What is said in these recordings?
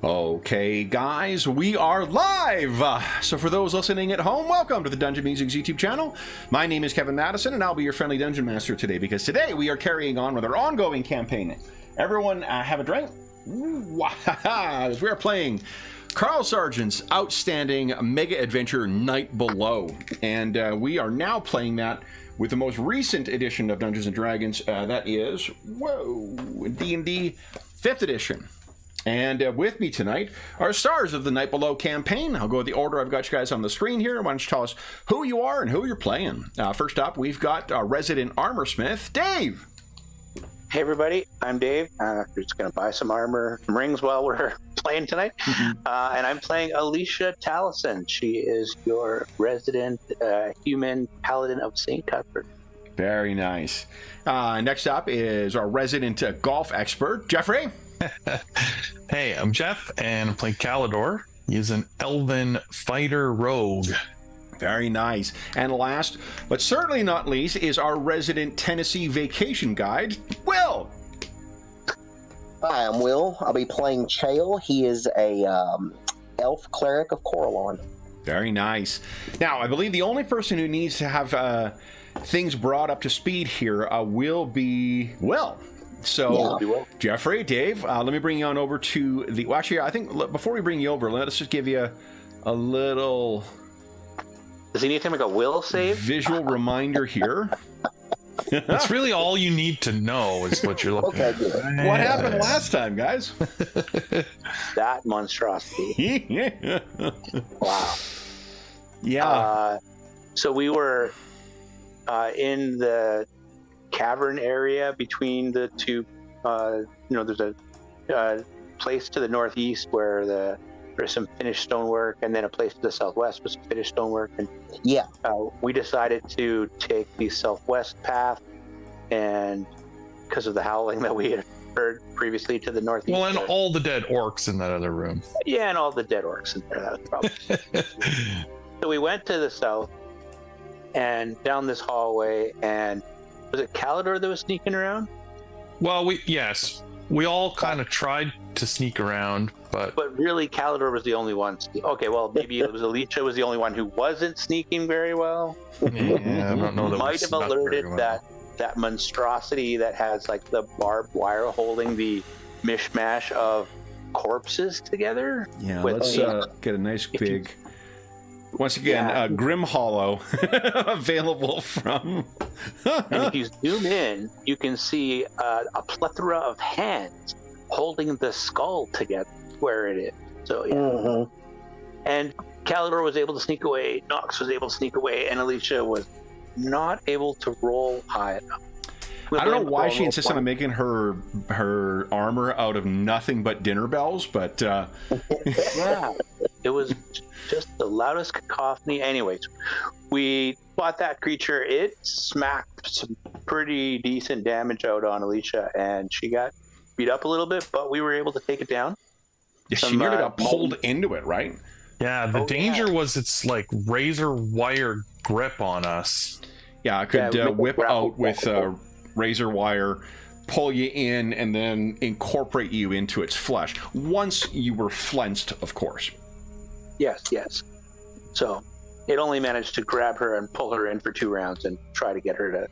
Okay, guys, we are live! So for those listening at home, welcome to the Dungeon Musings YouTube channel. My name is Kevin Madison, and I'll be your friendly Dungeon Master today, because today we are carrying on with our ongoing campaign. Everyone have a drink? We are playing Carl Sargent's outstanding mega adventure, Night Below. And we are now playing that with the most recent edition of Dungeons & Dragons, that is, D&D 5th edition. And with me tonight are stars of the Night Below campaign. I'll go with the order I've got you guys on the screen here. Why don't you tell us who you are and who you're playing? First up, we've got our resident armor smith, Dave. Hey everybody, I'm Dave. We're just going to buy some armor, some rings while we're playing tonight. And I'm playing Alisha Taliesin. She is your resident human paladin of St. Cuthbert. Very nice. Next up is our resident golf expert, Jeffrey. Hey, I'm Jeff, and I'm playing Kalador. He's an elven fighter rogue. Very nice. And last, but certainly not least, is our resident Tennessee vacation guide, Will. Hi, I'm Will. I'll be playing Chael. He is a elf cleric of Coralon. Very nice. Now, I believe the only person who needs to have things brought up to speed here will be Will. So, yeah. Jeffrey, Dave, let me bring you on over to the... Well, actually, I think before we bring you over, let us just give you a little... Does he need to make a will save? Visual reminder here. That's really all you need to know is what you're looking at. What happened last time, guys? That monstrosity. Wow. Yeah. So we were in the cavern area between the two. There's a place to the northeast where there's some finished stonework, and then a place to the southwest with some finished stonework. And we decided to take the southwest path, and because of the howling that we had heard previously to the northeast. Well, and all the dead orcs in that other room. Yeah, and all the dead orcs in there. That was probably. So we went to the south and down this hallway, and was it Kalador that was sneaking around? Well, we all kind of tried to sneak around, but really Kalador was the only one. Okay, well, maybe it was Alisha was the only one who wasn't sneaking very well. Yeah, I don't know. That might have alerted that monstrosity that has like the barbed wire holding the mishmash of corpses together. Yeah, let's get a nice big. Once again, Grim Hollow available from. And if you zoom in, you can see a plethora of hands holding the skull together where it is. So, yeah. Mm-hmm. And Kalador was able to sneak away, Knox was able to sneak away, and Alisha was not able to roll high enough. I don't know why she insists on making her armor out of nothing but dinner bells, but... Yeah, it was just the loudest cacophony. Anyways, we fought that creature. It smacked some pretty decent damage out on Alisha, and she got beat up a little bit, but we were able to take it down. Yeah, she nearly got pulled into it, right? Yeah, the danger was its like razor wire grip on us. Yeah, I could whip out with razor wire, pull you in, and then incorporate you into its flesh. Once you were flensed, of course. Yes. So it only managed to grab her and pull her in for 2 rounds and try to get her to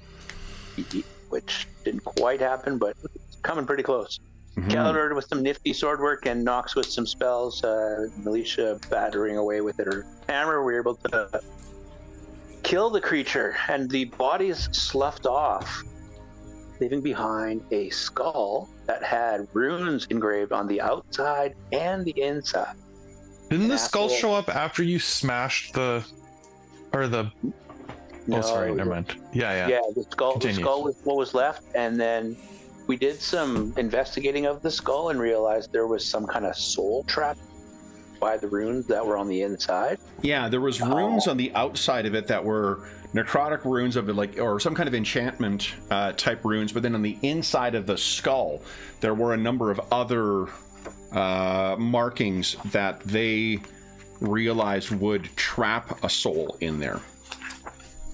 eat, which didn't quite happen, but it's coming pretty close. Mm-hmm. Kalador with some nifty sword work, and Knox with some spells. Alisha battering away with her hammer. We were able to kill the creature, and the bodies sloughed off, leaving behind a skull that had runes engraved on the outside and the inside. Didn't the skull show up after you smashed No, sorry, never mind. Yeah. Yeah, the skull was what was left, and then we did some investigating of the skull and realized there was some kind of soul trap by the runes that were on the inside. Yeah, there was runes on the outside of it that were necrotic runes of it, or some kind of enchantment type runes, but then on the inside of the skull there were a number of other markings that they realized would trap a soul in there.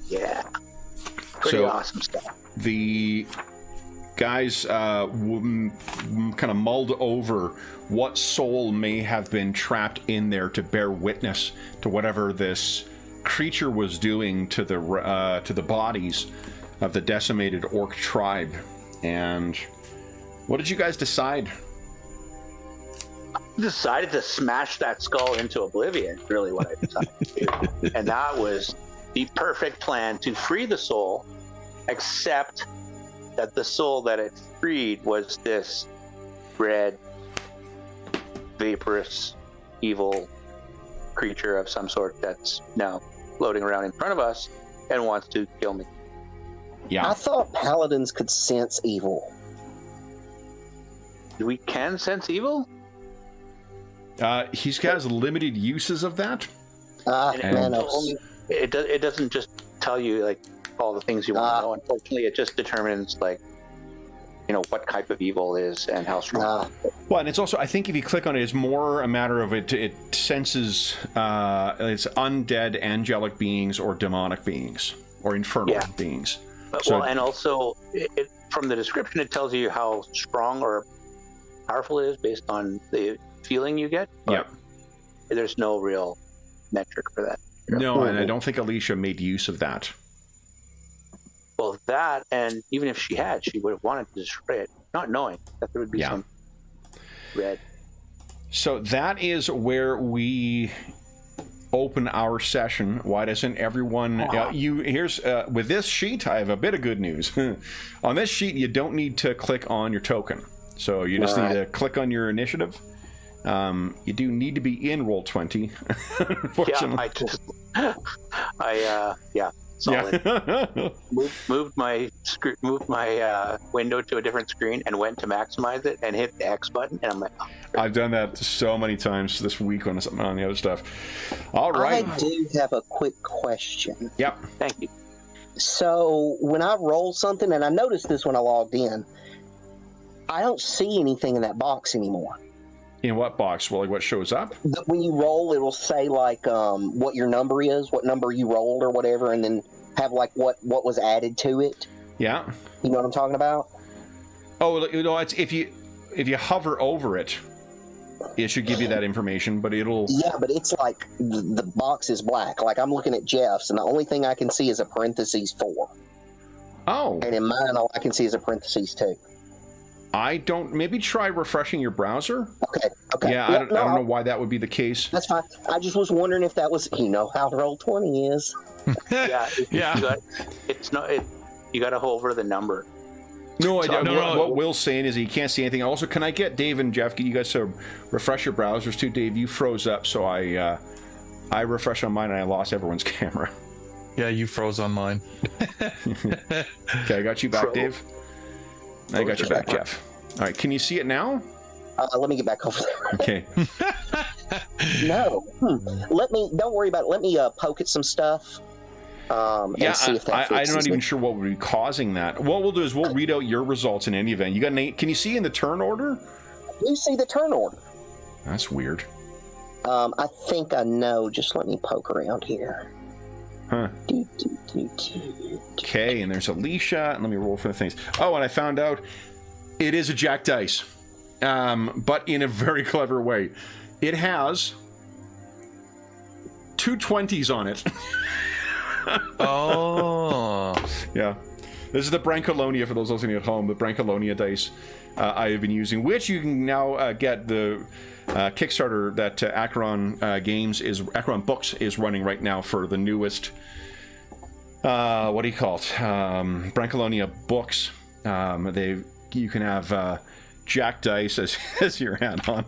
Yeah, pretty awesome stuff. The guys kind of mulled over what soul may have been trapped in there to bear witness to whatever this creature was doing to the bodies of the decimated orc tribe. And what did you guys decide? Decided to smash that skull into oblivion, really what I decided to do. And that was the perfect plan to free the soul, except that the soul that it freed was this red, vaporous, evil creature of some sort that's now floating around in front of us and wants to kill me. Yeah. I thought paladins could sense evil. We can sense evil? He has limited uses of that. It doesn't just tell you like all the things you want to know. Unfortunately, it just determines like what type of evil is and how strong. Well, and it's also, I think if you click on it, it's more a matter of it senses it's undead angelic beings or demonic beings or infernal beings. Well, and also from the description, it tells you how strong or powerful it is based on the feeling you get. Yep. There's no real metric for that. No, and I don't think Alisha made use of that. Well, that, and even if she had, she would have wanted to destroy it, not knowing that there would be some red. So that is where we open our session. Why doesn't everyone... here's with this sheet, I have a bit of good news. On this sheet, you don't need to click on your token. So you just need to click on your initiative. You do need to be in Roll20, unfortunately. Solid. Moved my window to a different screen and went to maximize it and hit the X button, and I'm like, I've done that so many times this week on the other stuff. All right. I do have a quick question. Yep. Thank you. So when I roll something, and I noticed this when I logged in, I don't see anything in that box anymore. In what box? Well, like what shows up? When you roll, it will say like what your number is, what number you rolled or whatever, and then have like what was added to it. Yeah. You know what I'm talking about? Oh, it's if you hover over it, it should give you that information, but it'll... Yeah, but it's like the box is black. Like I'm looking at Jeff's, and the only thing I can see is a parentheses 4. Oh. And in mine, all I can see is a parentheses 2. I don't... Maybe try refreshing your browser? Okay. Yeah, I don't know why that would be the case. That's fine. I just was wondering if that was... You know how Roll20 is. Yeah. You got to hover the number. No, what Will's saying is he can't see anything. Also, can I get Dave and Jeff, you guys to refresh your browsers too? Dave, you froze up, so I refreshed on mine and I lost everyone's camera. Yeah, you froze on mine. Okay, I got you back, Dave. I got you back, Jeff. All right, can you see it now? Let me get back over there. Okay. No. Don't worry about it. Let me poke at some stuff. And see if that I'm not even sure what would be causing that. What we'll do is we'll read out your results in any event. You got can you see in the turn order? You see the turn order. That's weird. I think I know. Just let me poke around here. Huh. Okay, and there's Alisha, and let me roll for the things. Oh, and I found out it is a jack dice, but in a very clever way. It has 2 20s on it. Oh. Yeah. This is the Brancolonia, for those listening at home, the Brancolonia dice I have been using, which you can now get the Kickstarter that Acheron Books is running right now for the newest, what do you call it? Brancolonia books. You can have jack dice as your add-on.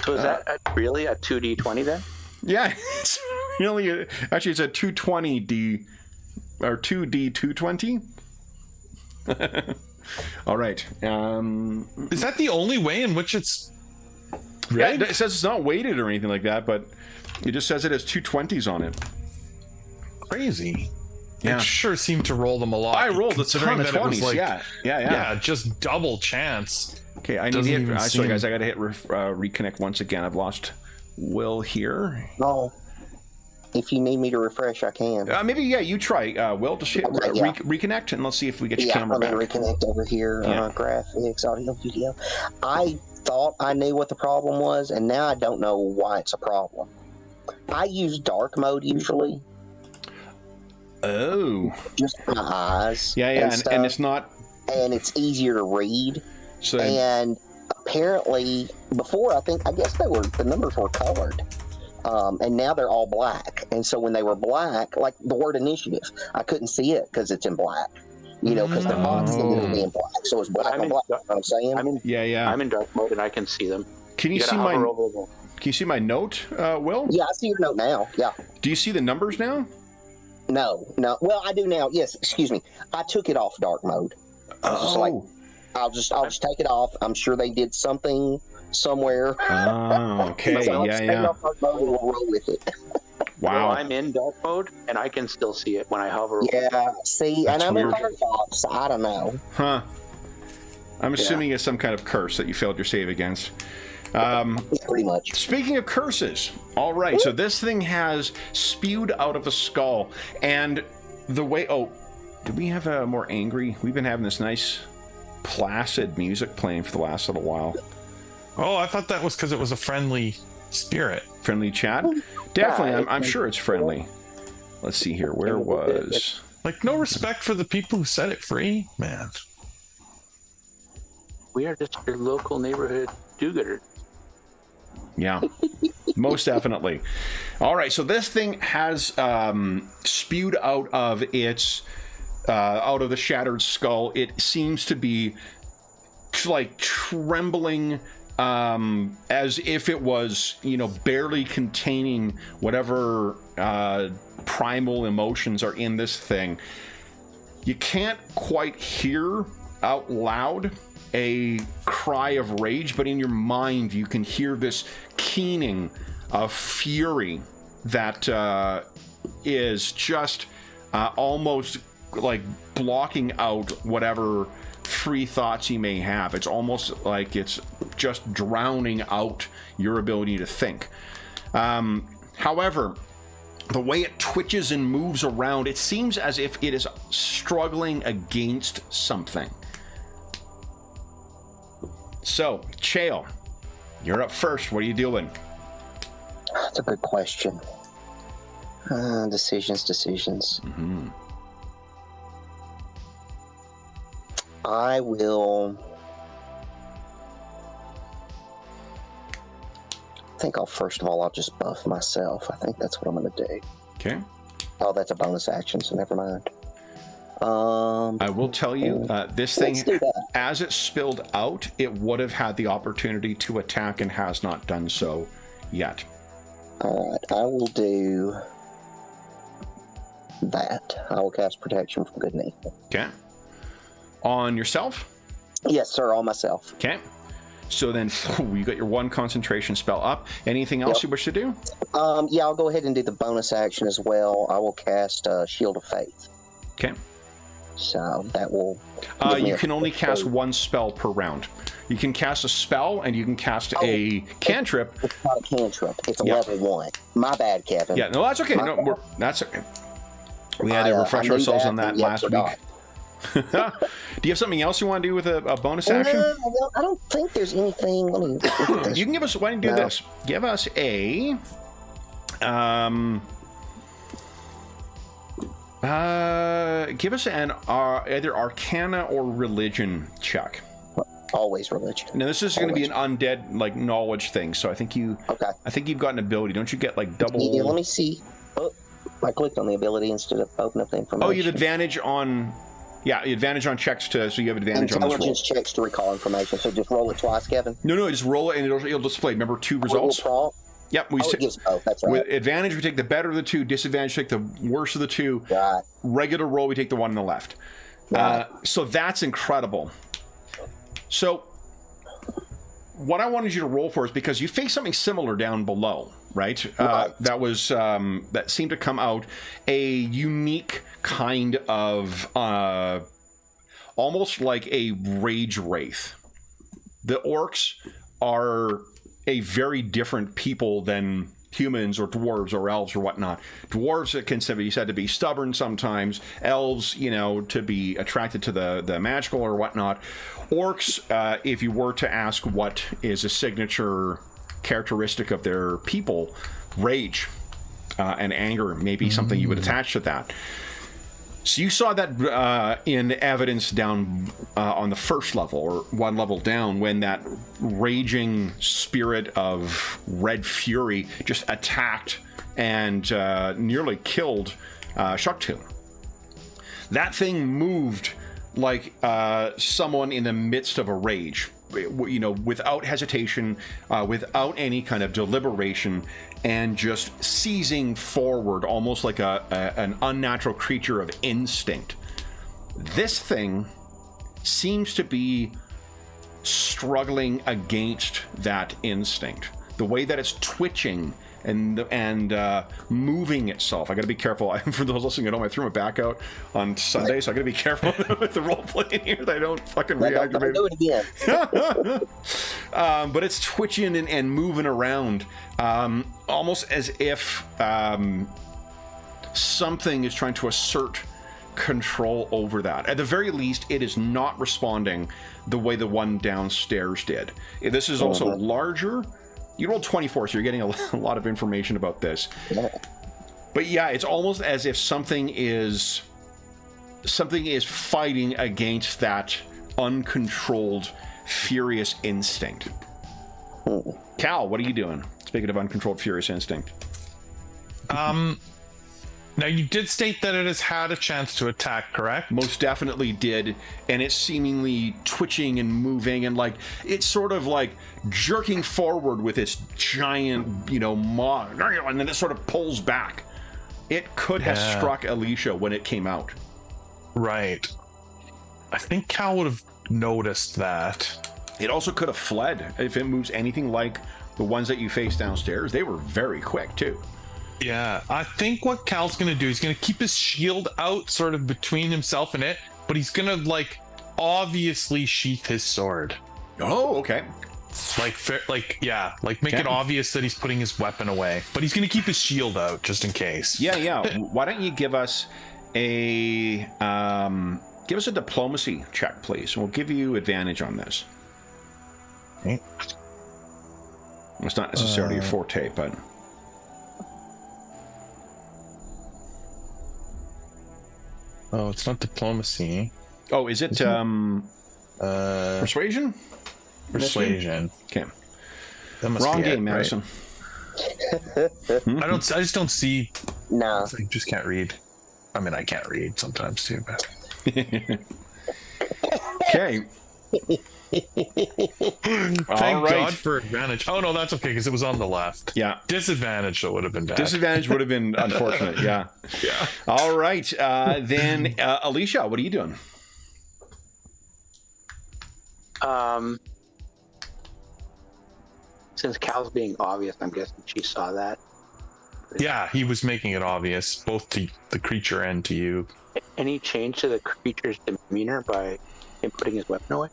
So is that really a 2d20 then? Yeah, it's really actually it's a 220D or 2D220. All right. Is that the only way in which it's red? Yeah, it says it's not weighted or anything like that, but it just says it has 2 20s on it. Crazy. Yeah. It sure seemed to roll them a lot. I rolled a ton of 20s. Like, yeah, just double chance. Okay, I need to hit. Sorry, guys, I got to hit reconnect once again. I've lost Will here. No. If you need me to refresh, I can. Maybe, yeah, you try. Will, just hit reconnect, and let's see if we get your camera back. Let me reconnect over here. Graphics, audio, video. I thought I knew what the problem was, and now I don't know why it's a problem. I use dark mode usually. Oh. Just my eyes. Yeah, and it's not... And it's easier to read. So, and apparently, before, I guess the numbers were colored. And now they're all black. And so when they were black, like the word initiative, I couldn't see it because it's in black. Because the box ended up being black. So it's black on black. You know what I'm saying? I'm in dark mode and I can see them. Can you see my note, Will? Yeah, I see your note now. Yeah. Do you see the numbers now? No. Well, I do now. Yes, excuse me. I took it off dark mode. I'll just take it off. I'm sure they did something somewhere. Oh, okay. So yeah. Off dark mode and we'll roll with it. Wow. Well, I'm in dark mode and I can still see it when I hover over. Yeah, see, that's and I'm weird. In Firefox. I don't know. Huh. I'm assuming it's some kind of curse that you failed your save against. Pretty much. Speaking of curses, all right, so this thing has spewed out of a skull, and the way... Oh, do we have a more angry... We've been having this nice, placid music playing for the last little while. Oh, I thought that was because it was a friendly spirit. Friendly chat? Definitely, I'm sure it's friendly. Let's see here, where was... Like, no respect for the people who set it free? Man. We are just your local neighborhood do-gooder. Yeah, most definitely. All right, so this thing has spewed out of its out of the shattered skull. It seems to be like trembling as if it was, barely containing whatever primal emotions are in this thing. You can't quite hear out loud a cry of rage, but in your mind you can hear this keening of fury that is just almost like blocking out whatever free thoughts you may have. It's almost like it's just drowning out your ability to think. However, the way it twitches and moves around, it seems as if it is struggling against something. So, Chael, you're up first. What are you doing? That's a good question. Decisions. Mm-hmm. I will... first of all, I'll just buff myself. I think that's what I'm going to do. Okay. Oh, that's a bonus action, so never mind. I will tell you, this thing, as it spilled out, it would have had the opportunity to attack and has not done so yet. All right, I will do that. I will cast Protection from Good and Evil. Okay. On yourself? Yes, sir, on myself. Okay. So then, you got your one concentration spell up. Anything else you wish to do? Yeah, I'll go ahead and do the bonus action as well. I will cast Shield of Faith. Okay. So that will... you can only cast one spell per round. You can cast a spell, and you can cast a cantrip. It's not a cantrip. It's a level 1. My bad, Kevin. Yeah, no, that's okay. That's okay. We had to refresh ourselves on that last week. Do you have something else you want to do with a bonus action? I don't think there's anything. Let me you can give us... Why don't you do this? Give us a... give us an either Arcana or Religion check. Always Religion. Now this is going to be an undead knowledge thing, so I think you. Okay. I think you've got an ability. Don't you get double? Yeah, let me see. Oh, I clicked on the ability instead of opening up the information. Oh, you have advantage on. Yeah, advantage on checks so you have advantage on this roll. Intelligence checks to recall information. So just roll it twice, Kevin. No, just roll it and it'll display. Remember 2 results. Yep, that's right. With advantage, we take the better of the 2. Disadvantage, we take the worst of the 2. Right. Regular roll, we take the one on the left. Right. So that's incredible. So what I wanted you to roll for is because you face something similar down below, right? That was that seemed to come out a unique kind of almost like a rage wraith. The orcs are a very different people than humans or dwarves or elves or whatnot. Dwarves can be said to be stubborn sometimes. Elves, you know, to be attracted to the magical or whatnot. Orcs, if you were to ask what is a signature characteristic of their people, rage and anger may be something you would attach to that. So you saw that in evidence down on the first level, or one level down, when that raging spirit of red fury just attacked and nearly killed Shuktu. That thing moved like someone in the midst of a rage, you know, without hesitation, without any kind of deliberation, and just seizing forward almost like an unnatural creature of instinct. This thing seems to be struggling against that instinct. The way that it's twitching and moving itself. I gotta be careful. For those listening at home, I threw my back out on Sunday, so I gotta be careful with the role playing here that I don't fucking reactivate. Don't do it again. But it's twitching and moving around, almost as if something is trying to assert control over that. At the very least, it is not responding the way the one downstairs did. This is also larger. You rolled 24, so you're getting a lot of information about this. But yeah, it's almost as if something is fighting against that uncontrolled, furious instinct. Cal, what are you doing? Speaking of uncontrolled, furious instinct. Now, you did state that it has had a chance to attack, correct? Most definitely did, and it's seemingly twitching and moving, and like it's sort of like jerking forward with its giant, you know, maw, and then it sort of pulls back. It could have struck Alisha when it came out. Right. I think Cal would have noticed that. It also could have fled if it moves anything like the ones that you faced downstairs. They were very quick too. Yeah, I think what Cal's gonna do, he's gonna keep his shield out sort of between himself and it, but he's gonna like obviously sheath his sword. Oh, okay. Make it obvious that he's putting his weapon away, but he's gonna keep his shield out just in case. Yeah. Why don't you give us a diplomacy check, please? We'll give you advantage on this. Okay. It's not necessarily a forte, but. Oh, it's not diplomacy. Oh, is it persuasion? Persuasion. Okay. Wrong game, right? Madison. I just don't see. No. I just can't read. I mean, I can't read sometimes too, but. Okay. Thank God for advantage. Oh no, that's okay because it was on the left. Yeah. Disadvantage, so it would have been bad. Disadvantage would have been unfortunate. Yeah. Yeah. All right. Then, Alisha, what are you doing? Since Cal's being obvious, I'm guessing she saw that. Yeah, he was making it obvious, both to the creature and to you. Any change to the creature's demeanor by him putting his weapon away?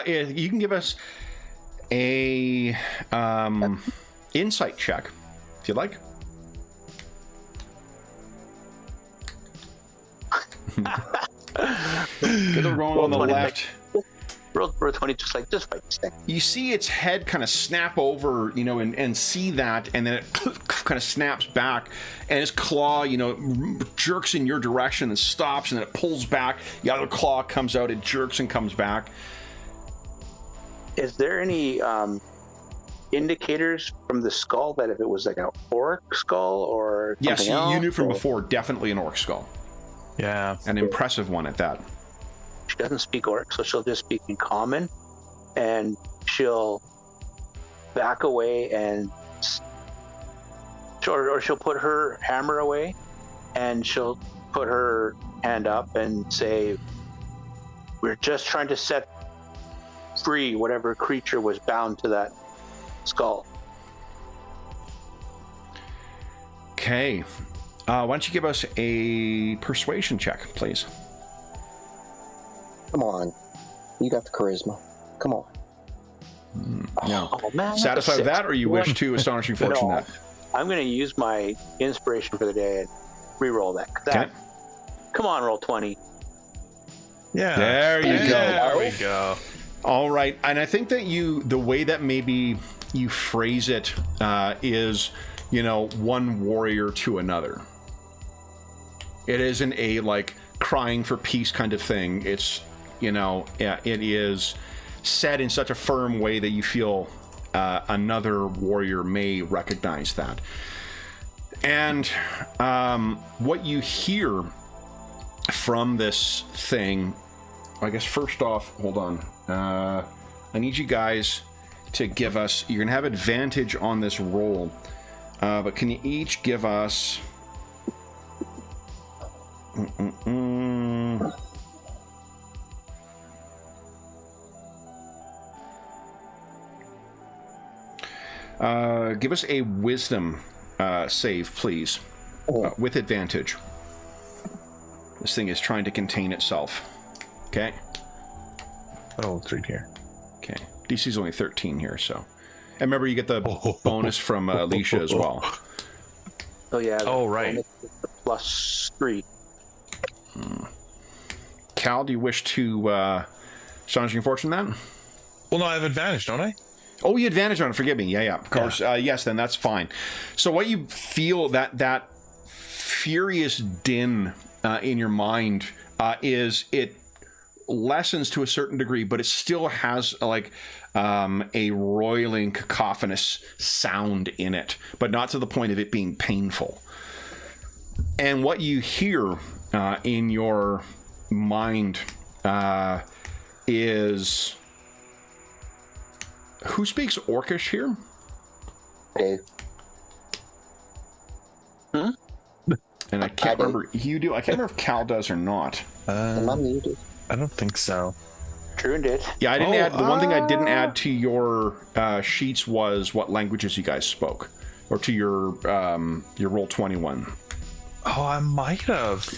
You can give us a insight check, if you'd like. Get the roll on the left. Roll for 20, just fight this thing. You see its head kind of snap over, you know, and see that, and then it kind of snaps back, and its claw, you know, jerks in your direction and stops, and then it pulls back. The other claw comes out, it jerks and comes back. Is there any indicators from the skull that if it was like an orc skull or something yes, else, you knew from before, definitely an orc skull. Yeah. An impressive one at that. She doesn't speak orc, so she'll just speak in common, and she'll back away and or she'll put her hammer away, and she'll put her hand up and say, "We're just trying to set free whatever creature was bound to that skull." Okay. Why don't you give us a persuasion check, please? Come on. You got the charisma. Come on. No. Oh, man, Satisfied with that, or you wish to Astonishing Fortune No. that? I'm going to use my inspiration for the day and re-roll that. Okay. Come on, roll 20. Yeah. There you go. There we go. All right, and I think that the way that maybe you phrase it is, one warrior to another. It isn't a like crying for peace kind of thing. It's, it is said in such a firm way that you feel another warrior may recognize that. And what you hear from this thing, I guess first off, hold on. I need you guys to give us, you're going to have advantage on this roll, but can you each give us... give us a wisdom save, please, with advantage. This thing is trying to contain itself. Okay. Oh, it's right here. Okay. DC's only 13 here, so. And remember, you get the bonus from Alisha as well. Oh, yeah. Oh, right. +3. Cal, do you wish to Astonishing Fortune that? Well, no, I have advantage, don't I? Oh, you advantage on it. Forgive me. Yeah, of course. Yeah. Yes, then that's fine. So what you feel, that furious din in your mind is it lessens to a certain degree, but it still has like a roiling, cacophonous sound in it, but not to the point of it being painful. And what you hear in your mind is... Who speaks Orcish here? Do. And I can't remember. You do. I can't remember if Cal does or not. Am I muted? I don't think so. True did. Yeah, I didn't add. The one thing I didn't add to your sheets was what languages you guys spoke, or to your roll 21. Oh, I might have.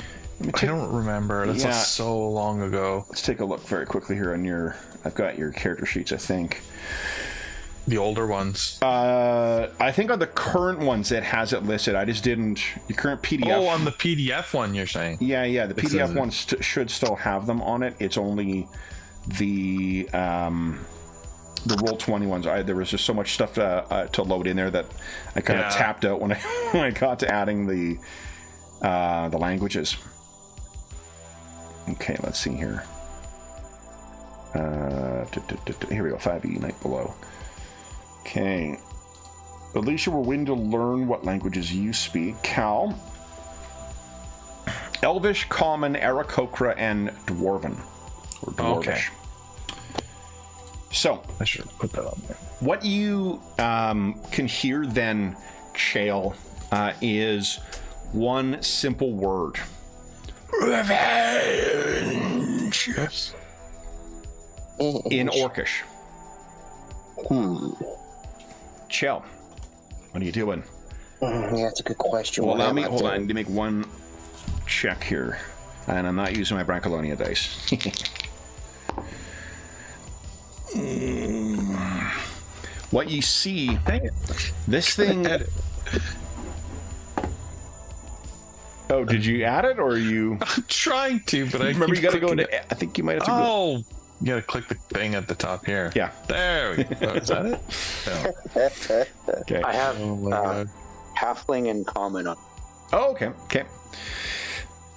I don't remember. That's so long ago. Let's take a look very quickly here on your... I've got your character sheets, I think. The older ones. I think on the current ones it has it listed. I just didn't... Your current PDF... Oh, on the PDF one you're saying? Yeah. The PDF ones should still have them on it. It's only the roll 20 ones. There was just so much stuff to load in there that I kind of tapped out when I got to adding the languages. Okay, let's see here. Here we go. 5e, Night Below. Okay. Alisha, we're willing to learn what languages you speak. Cal. Elvish, Common, Aarakocra, and Dwarven. Or Dwarvish. Okay. So, I should put that on there. what you can hear then, Chael, is one simple word. Revenge! Yes. In Orcish. Chael, what are you doing? Yeah, that's a good question. Well, allow me, hold on, I need to make one check here. And I'm not using my Brancolonia dice. What you see, Dang it. this thing... Oh, did you add it, or are you... I'm trying to, but I Remember, you keep gotta go clicking into... I think you might have to go... Oh, you gotta click the thing at the top here. Yeah. There we go. Is that it? No. Okay. I have Oh my god. halfling and common on. Oh, okay.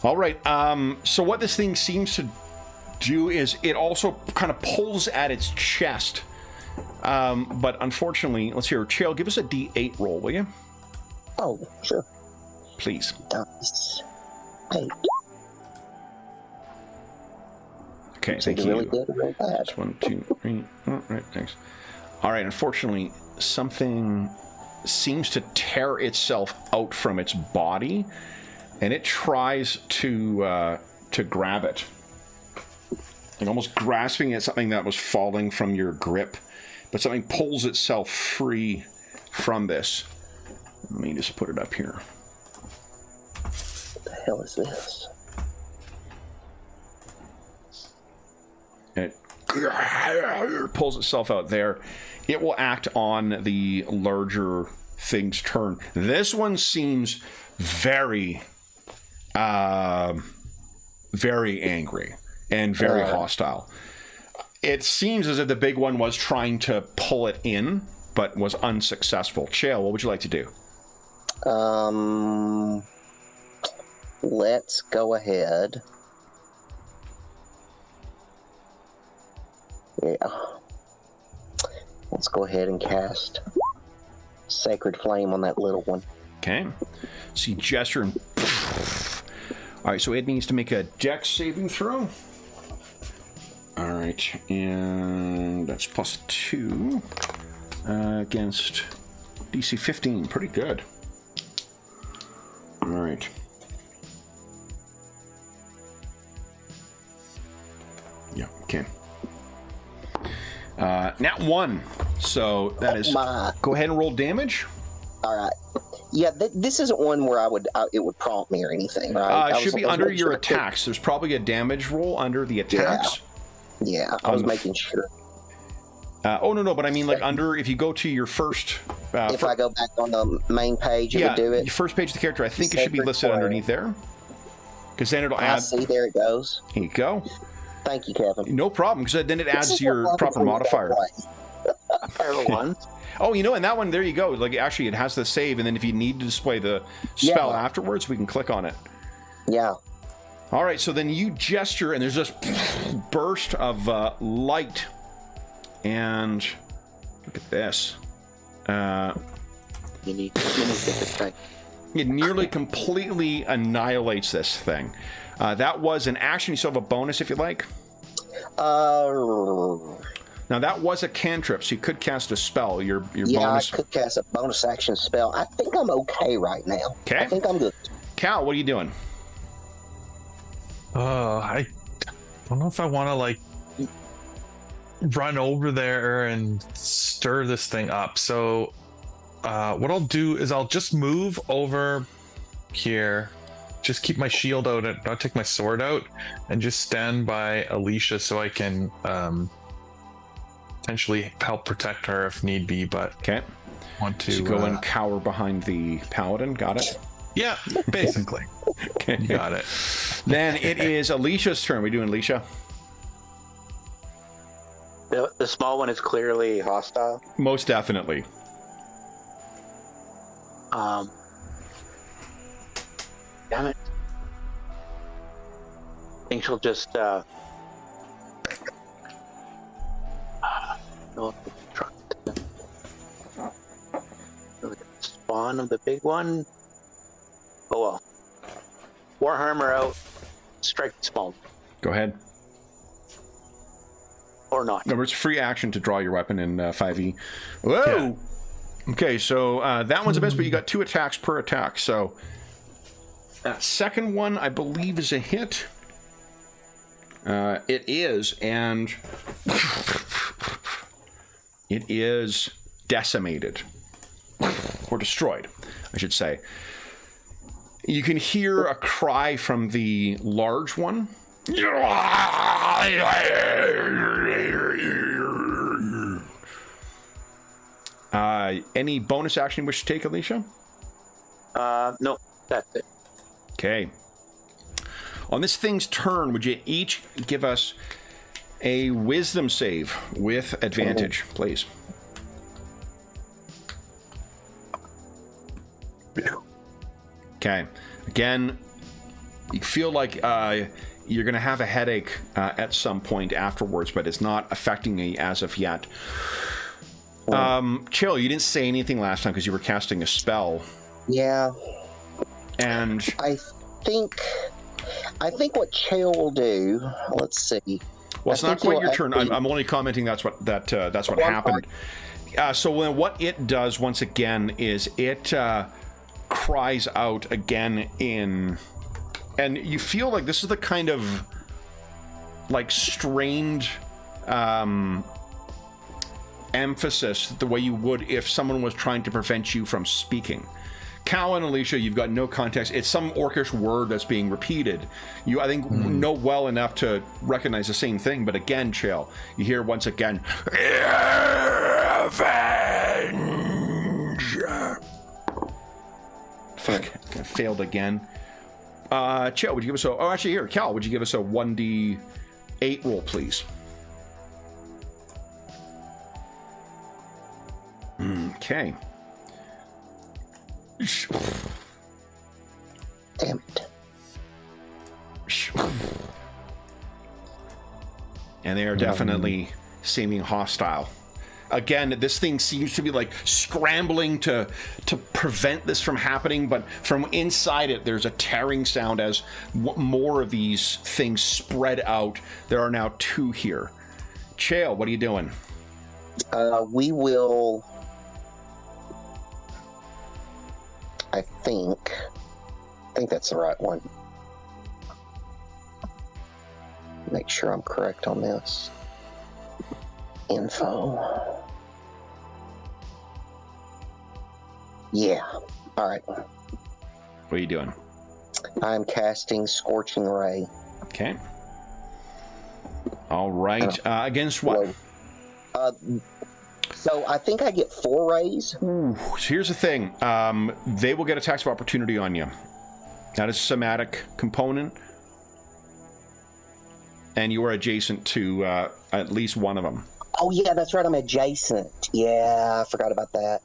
All right. So what this thing seems to do is it also kind of pulls at its chest. But unfortunately, let's hear. Chael, give us a D8 roll, will you? Oh, sure. Please. Dice. 8. Okay, It's thank either you. really good or really bad. That's 1, 2, 3. All right, thanks. All right, unfortunately, something seems to tear itself out from its body, and it tries to grab it. Like almost grasping at something that was falling from your grip, but something pulls itself free from this. Let me just put it up here. What the hell is this? And it pulls itself out there. It will act on the larger thing's turn. This one seems very, very angry and very hostile. It seems as if the big one was trying to pull it in, but was unsuccessful. Chael, what would you like to do? Let's go ahead. Yeah. Let's go ahead and cast Sacred Flame on that little one. Okay. So you gesture and... All right, so it needs to make a dex saving throw. All right, and that's +2 against DC 15. Pretty good. All right. Yeah, okay. Nat 1. So that is... Go ahead and roll damage. All right. Yeah, this isn't one where it would prompt me or anything, right? It should be under your attacks. There's probably a damage roll under the attacks. Yeah, I was making sure. No, but I mean, like, under, if you go to your first... if I go back on the main page, it would do it? Your first page of the character, I think it should be listed underneath there. Because then it'll add... see, there it goes. Here you go. Thank you, Kevin. No problem, because then it adds your proper modifier. Oh, and that one, there you go. Like, actually, it has the save, and then if you need to display the spell afterwards, we can click on it. Yeah. All right, so then you gesture, and there's this burst of light. And look at this. You need this thing. It nearly completely annihilates this thing. That was an action. You still have a bonus if you like. Now that was a cantrip, so you could cast a spell. Your bonus. I could cast a bonus action spell. I think I'm okay right now. Okay. I think I'm good. Cal, what are you doing? I don't know if I want to like run over there and stir this thing up. So what I'll do is I'll just move over here, just keep my shield out and not take my sword out, and just stand by Alisha so I can potentially help protect her if need be. But okay, want to so go and cower behind the paladin. Got it? Yeah, basically. Okay, you got it. Then it is Alicia's turn. We doing Alisha? The small one is clearly hostile. Most definitely. Damn it. I think she'll just spawn of the big one. Oh well. Warhammer out. Strike the small. Go ahead. Or not. No, it's a free action to draw your weapon in 5e. Whoa! Yeah. Okay, so that one's a miss, but you got 2 attacks per attack. So that second one, I believe, is a hit. It is, and it is decimated. Or destroyed, I should say. You can hear a cry from the large one. Any bonus action you wish to take, Alisha? No, that's it. Okay. On this thing's turn, would you each give us a wisdom save with advantage, please? Okay. Again, you feel like you're going to have a headache at some point afterwards, but it's not affecting me as of yet. Chill, you didn't say anything last time because you were casting a spell. Yeah. And I think what Chill will do. Let's see. Well, it's not quite your turn. I'm only commenting that's what happened. So what it does once again is it cries out again and you feel like this is the kind of like strained emphasis the way you would if someone was trying to prevent you from speaking, Cal and Alisha, you've got no context. It's some orcish word that's being repeated. You, I think, know well enough to recognize the same thing, but again, Chill, you hear once again, revenge. Fuck, failed again. Chill, would you give us a... Oh, actually, here, Cal, would you give us a 1d8 roll, please? Okay. Damn it. And they are definitely seeming hostile. Again, this thing seems to be like scrambling to prevent this from happening, but from inside it, there's a tearing sound as more of these things spread out. There are now 2 here. Chael, what are you doing? We will... I think that's the right one. Make sure I'm correct on this. Info. Yeah. All right. What are you doing? I'm casting Scorching Ray. Okay. All right. Against what? So I think I get 4 rays. Ooh, so here's the thing. They will get attacks of opportunity on you. That is a somatic component. And you are adjacent to at least one of them. Oh, yeah, that's right. I'm adjacent. Yeah, I forgot about that.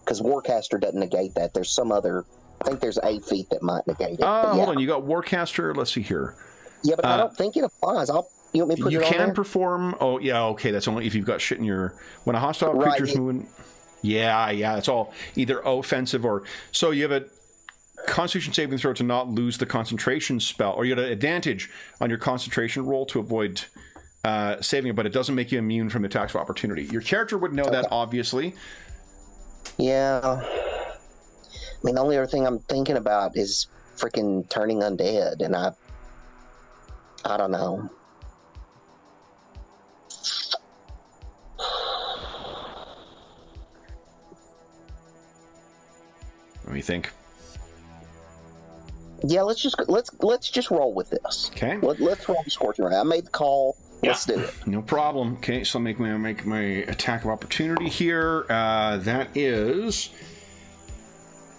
Because Warcaster doesn't negate that. There's some other... I think there's a feat that might negate it. Yeah. Hold on. You got Warcaster. Let's see here. Yeah, but I don't think it applies. You want me to put it on there? You can perform... Oh, yeah, okay. That's only if you've got shit in your... When a hostile creature's moving... Yeah, it's all either offensive or... So you have a Constitution saving throw to not lose the concentration spell, or you have an advantage on your concentration roll to avoid saving it, but it doesn't make you immune from attacks of opportunity. Your character would know that, obviously. Yeah. I mean, the only other thing I'm thinking about is freaking turning undead, and I don't know. What do you think? Yeah, let's just roll with this. Okay. Let's roll the Scorching Ray. I made the call. Let's do it. No problem. Okay, so I'll make my attack of opportunity here. That is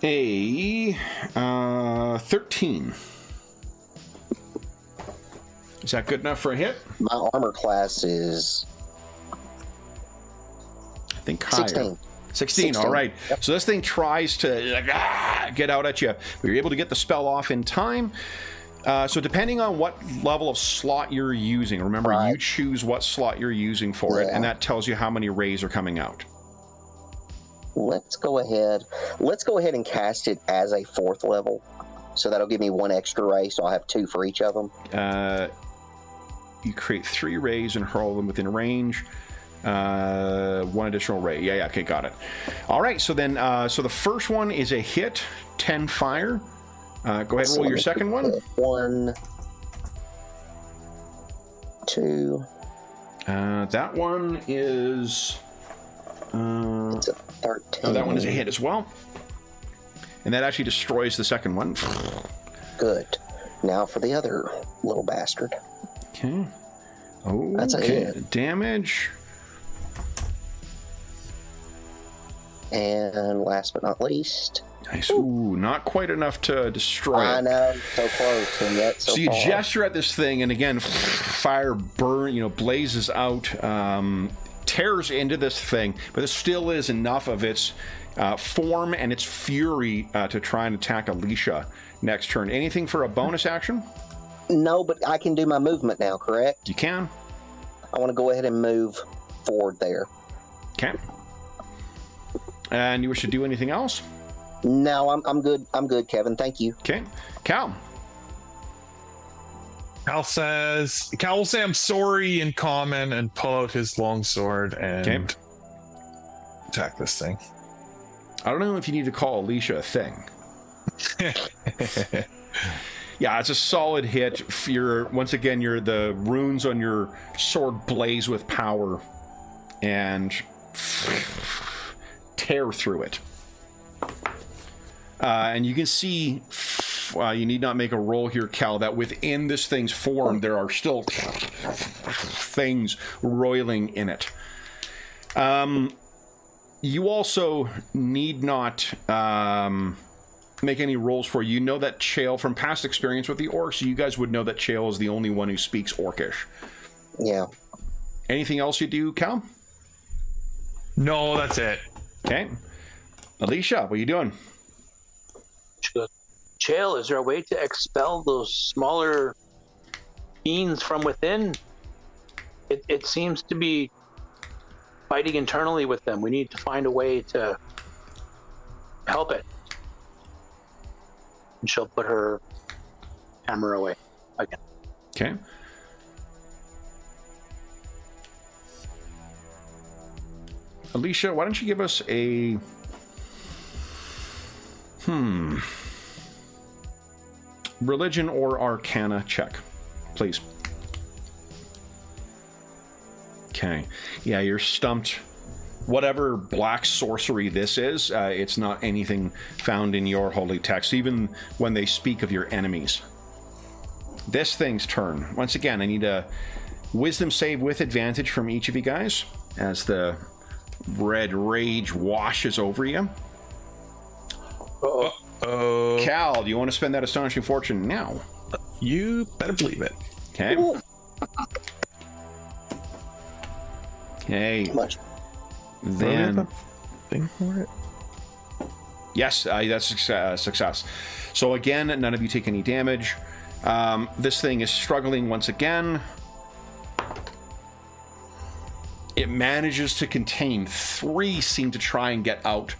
a 13. Is that good enough for a hit? My armor class is... I think higher. 16. 16, all right. Yep. So this thing tries to get out at you. But you're able to get the spell off in time. So depending on what level of slot you're using, remember, you choose what slot you're using for it, and that tells you how many rays are coming out. Let's go ahead and cast it as a 4th level. So that'll give me 1 extra ray, so I'll have 2 for each of them. You create 3 rays and hurl them within range. 1 additional ray. Yeah, okay, got it. All right, so then, so the first one is a hit, 10 fire. Go ahead and roll your second one. 1, 2. That one is... it's a 13. Oh, that one is a hit as well. And that actually destroys the second one. Good. Now for the other little bastard. Okay. Oh, that's a hit. Damage. And last but not least... Nice. Ooh, not quite enough to destroy it. I know, so close, and yet so you far. gesture at this thing, and again, fire blazes out, tears into this thing, but there still is enough of its form and its fury to try and attack Alisha next turn. Anything for a bonus action? No, but I can do my movement now, correct? You can. I want to go ahead and move forward there. Okay. And you wish to do anything else? No, I'm good. I'm good, Kevin. Thank you. Okay. Cal. Cal will say I'm sorry in common and pull out his longsword and attack this thing. I don't know if you need to call Alisha a thing. Yeah, it's a solid hit. Once again, the runes on your sword blaze with power and tear through it. And you can see, you need not make a roll here, Cal, that within this thing's form, there are still things roiling in it. You also need not make any rolls for it. You know that Chael, from past experience with the orcs, you guys would know that Chael is the only one who speaks Orcish. Yeah. Anything else you do, Cal? No, that's it. Okay. Alisha, what are you doing? Chael, is there a way to expel those smaller fiends from within? It seems to be fighting internally with them. We need to find a way to help it. And she'll put her hammer away again. Okay. Alisha, why don't you give us a... Religion or Arcana check, please. Okay. Yeah, you're stumped. Whatever black sorcery this is, it's not anything found in your holy text, even when they speak of your enemies. This thing's turn. Once again, I need a wisdom save with advantage from each of you guys as the red rage washes over you. Cal, do you want to spend that astonishing fortune now? You better believe it. Okay. Okay. Much. Then, Thing for it. yes, that's a success. So again, none of you take any damage. This thing is struggling once again. It manages to contain 3, seem to try and get out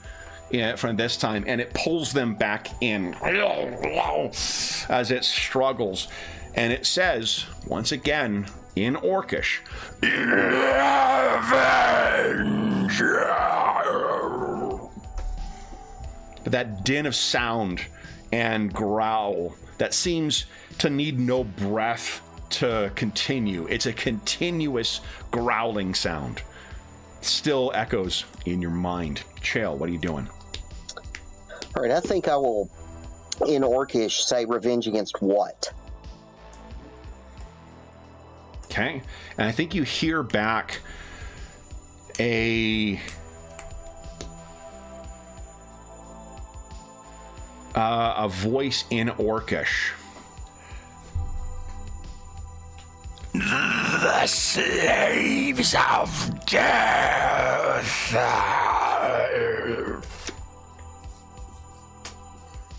from this time, and it pulls them back in as it struggles. And it says, once again, in Orcish, that din of sound and growl that seems to need no breath to continue. It's a continuous growling sound. Still echoes in your mind. Chael, what are you doing? All right, I think I will, in Orcish, say revenge against what? Okay. And I think you hear back a voice in Orcish. The slaves of death.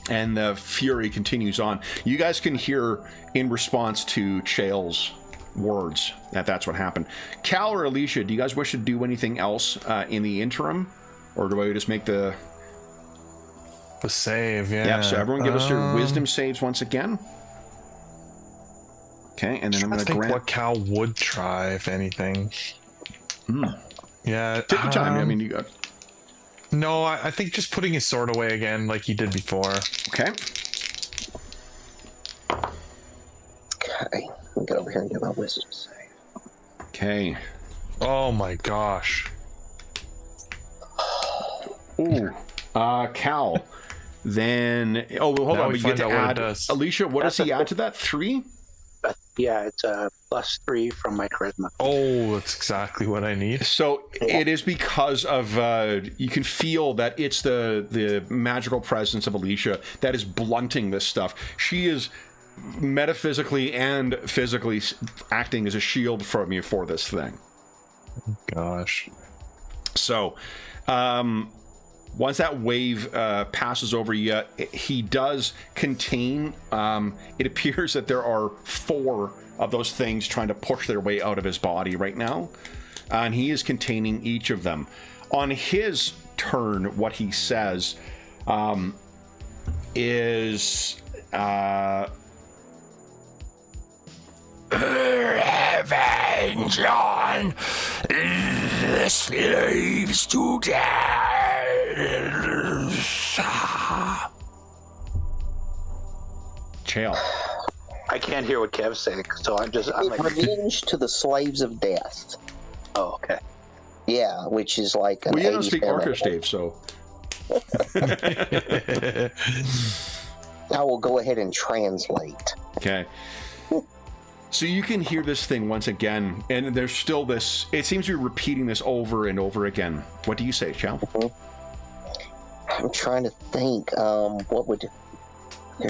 And the fury continues on. You guys can hear in response to Chael's words that's what happened. Cal or Alisha, do you guys wish to do anything else in the interim? Or do I just make the save? Yeah. Yep, so everyone give us your wisdom saves once again. Okay, and then I'm going to grant... what Cal would try, if anything. Yeah. Take your time. I mean, you got... No, I think just putting his sword away again like he did before. Okay. Okay, I'll get over here and get my wisdom save. Okay. Oh my gosh. Ooh. Cal. Then... Oh, well, hold Now on. we We get to find out what it add... does. Alicia, what does he add to that? 3? Yeah, it's a +3 from my charisma. Oh, that's exactly what I need. So it is because of you can feel that it's the magical presence of Alisha that is blunting this stuff. She is metaphysically and physically acting as a shield from you for this thing. Gosh. So once that wave passes over you, he does contain, it appears that there are 4 of those things trying to push their way out of his body right now, and he is containing each of them. On his turn, what he says is revenge on the slaves to death. Chael. I can't hear what Kev's saying, so I'm like, Revenge to the slaves of death. oh, okay. Yeah, which is like an Well, you don't 80s speak band. Orcish, Dave, so... I will go ahead and translate. Okay. So you can hear this thing once again, and there's still this. It seems to be repeating this over and over again. What do you say, Chow? I'm trying to think. What would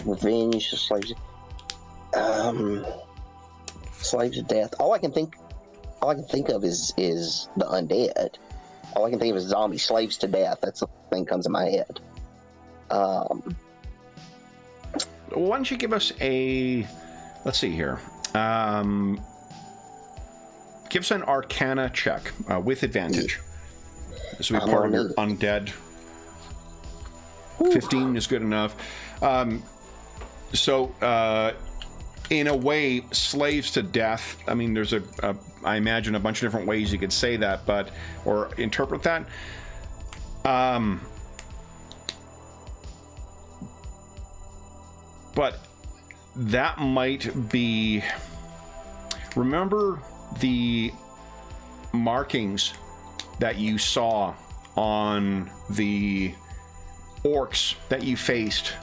revenge the slaves? Slaves of death. All I can think of is the undead. All I can think of is zombie slaves to death. That's the thing that comes in my head. Why don't you give us a? Let's see here. Give us an Arcana check with advantage. This will be part of your undead. 15 is good enough. In a way, slaves to death. I mean, there's I imagine a bunch of different ways you could say that, or interpret that. But that might be. Remember the markings that you saw on the orcs that you faced,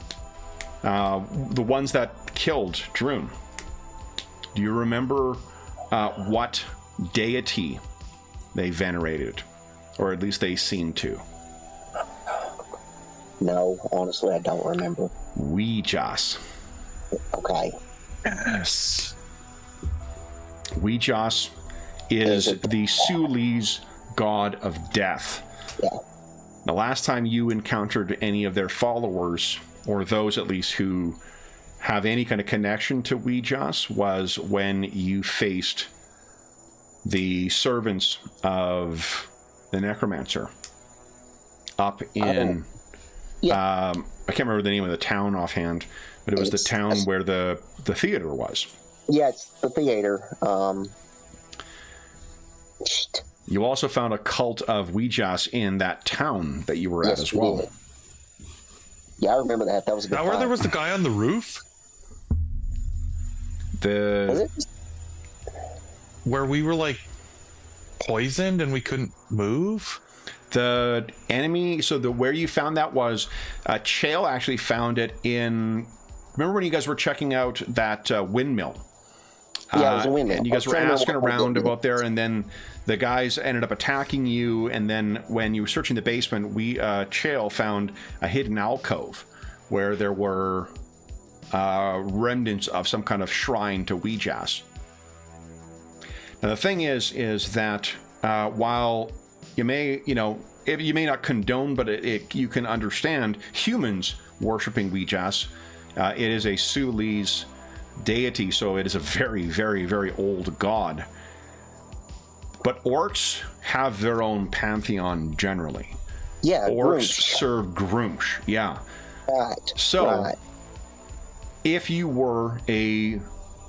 the ones that killed Droon. Do you remember what deity they venerated, or at least they seemed to? No, honestly, I don't remember. Weejas. Okay. Yes. Weejas is the Sulis' god of death. Yeah. The last time you encountered any of their followers, or those at least who have any kind of connection to Weejas, was when you faced the servants of the necromancer up in I can't remember the name of the town offhand, but it was the town where the theater was. Yeah, it's the theater. You also found a cult of Weejas in that town that you were at as well. Did. Yeah, I remember that. That was a good Now, where time. there was the guy on the roof? Was it? Where we were like poisoned and we couldn't move? The enemy, where you found that was, Chael actually found it in, remember when you guys were checking out that windmill? Yeah, it was a windmill. And you guys were asking around about there, and then the guys ended up attacking you, and then when you were searching the basement, Chael found a hidden alcove where there were remnants of some kind of shrine to Weejas. Now the thing is that while you may not condone, but you can understand humans worshiping Weejas. It is a Sulis deity, so it is a very, very, very old god. But orcs have their own pantheon generally. Yeah, orcs Grunch. serve Grunch. Yeah. Right. So, right. if you were a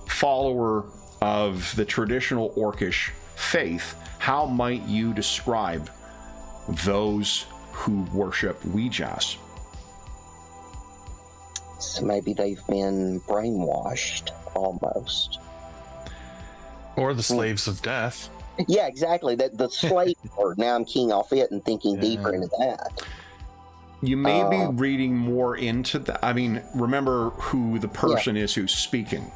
follower of the traditional orcish faith, how might you describe those who worship Weejas? So maybe they've been brainwashed, almost. Or the slaves of death. Yeah, exactly. That the slave word. Now I'm keying off it and thinking deeper into that. You may be reading more into that. I mean, remember who the person is who's speaking.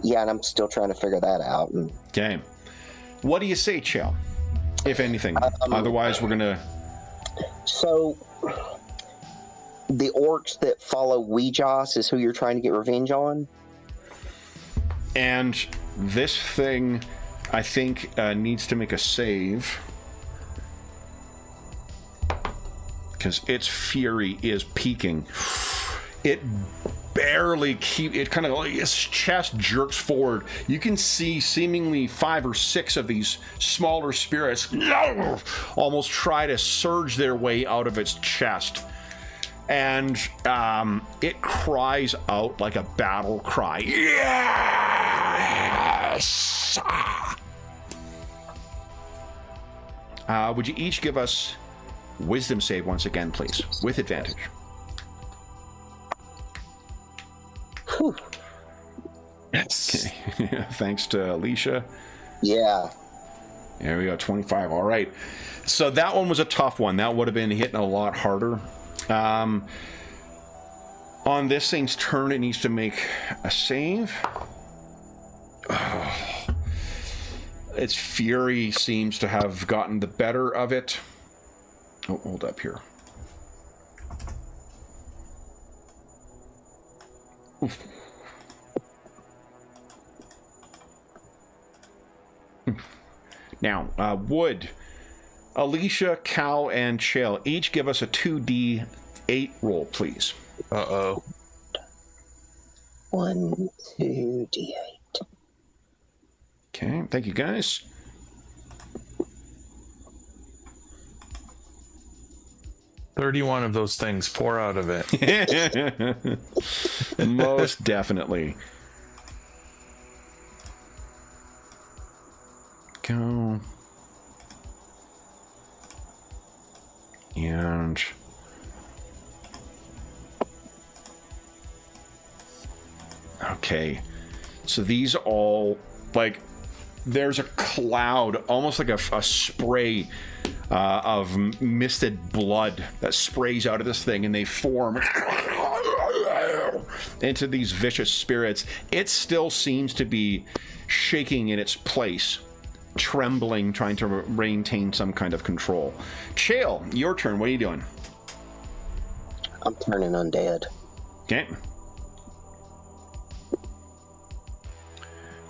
Yeah, and I'm still trying to figure that out. And Okay. What do you say, Chael? If anything. Otherwise, we're going to... so, the orcs that follow Weejas is who you're trying to get revenge on? And this thing, I think, needs to make a save. Because its fury is peaking. It barely its chest jerks forward. You can see seemingly 5 or 6 of these smaller spirits almost try to surge their way out of its chest. And it cries out like a battle cry. Yes! Would you each give us wisdom save once again, please, with advantage? Whew. Yes. Okay. Thanks to Alisha. Yeah. There we go, 25. All right. So that one was a tough one. That would have been hitting a lot harder. On this thing's turn, it needs to make a save. Oh. Its fury seems to have gotten the better of it. Oh, hold up here. Oof. Now, Wood, Alisha, Cal, and Chael each give us a 2d8 roll, please. Uh-oh. 1, 2, D8. Okay, thank you, guys. $31 of those things. Pour out of it. Most definitely. Go. And okay, so these all, like, there's a cloud, almost like a spray of misted blood that sprays out of this thing, and they form into these vicious spirits. It still seems to be shaking in its place, trembling, trying to maintain some kind of control. Chael, your turn. What are you doing? I'm turning undead. Okay.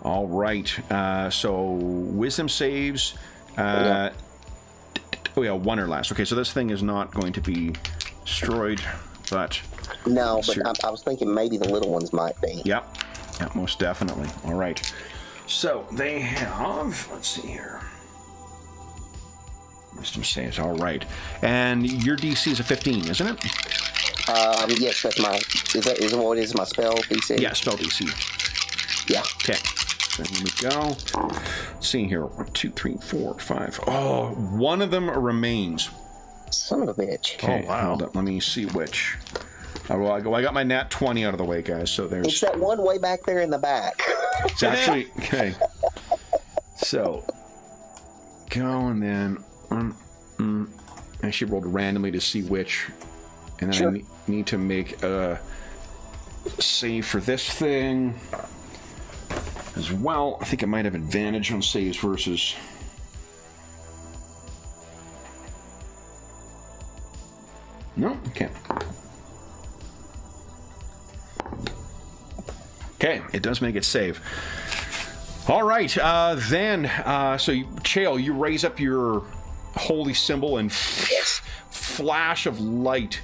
All right. So wisdom saves. Yeah. Oh yeah, 1 or less. Okay, so this thing is not going to be destroyed, but No, but I was thinking maybe the little ones might be. Yep. Yeah, most definitely. All right. So they have, let's see here. Wisdom saves. All right. And your DC is a 15, isn't it? Yes, that's my. Is what is my spell DC? Yeah, spell DC. Yeah. Okay. So here we go. Let's see here. 1, 2, 3, 4, 5. Oh, one of them remains. Son of a bitch. Okay, oh, wow. Hold up. Let me see which. Well, I got my nat 20 out of the way, guys. So there's. It's that one way back there in the back. It's actually okay. So go and then I actually rolled randomly to see which, and then Sure. I need to make a save for this thing as well. I think I might have advantage on saves versus. No, okay. Okay, it does make it save. All right, then, so Chael, you raise up your holy symbol, and flash of light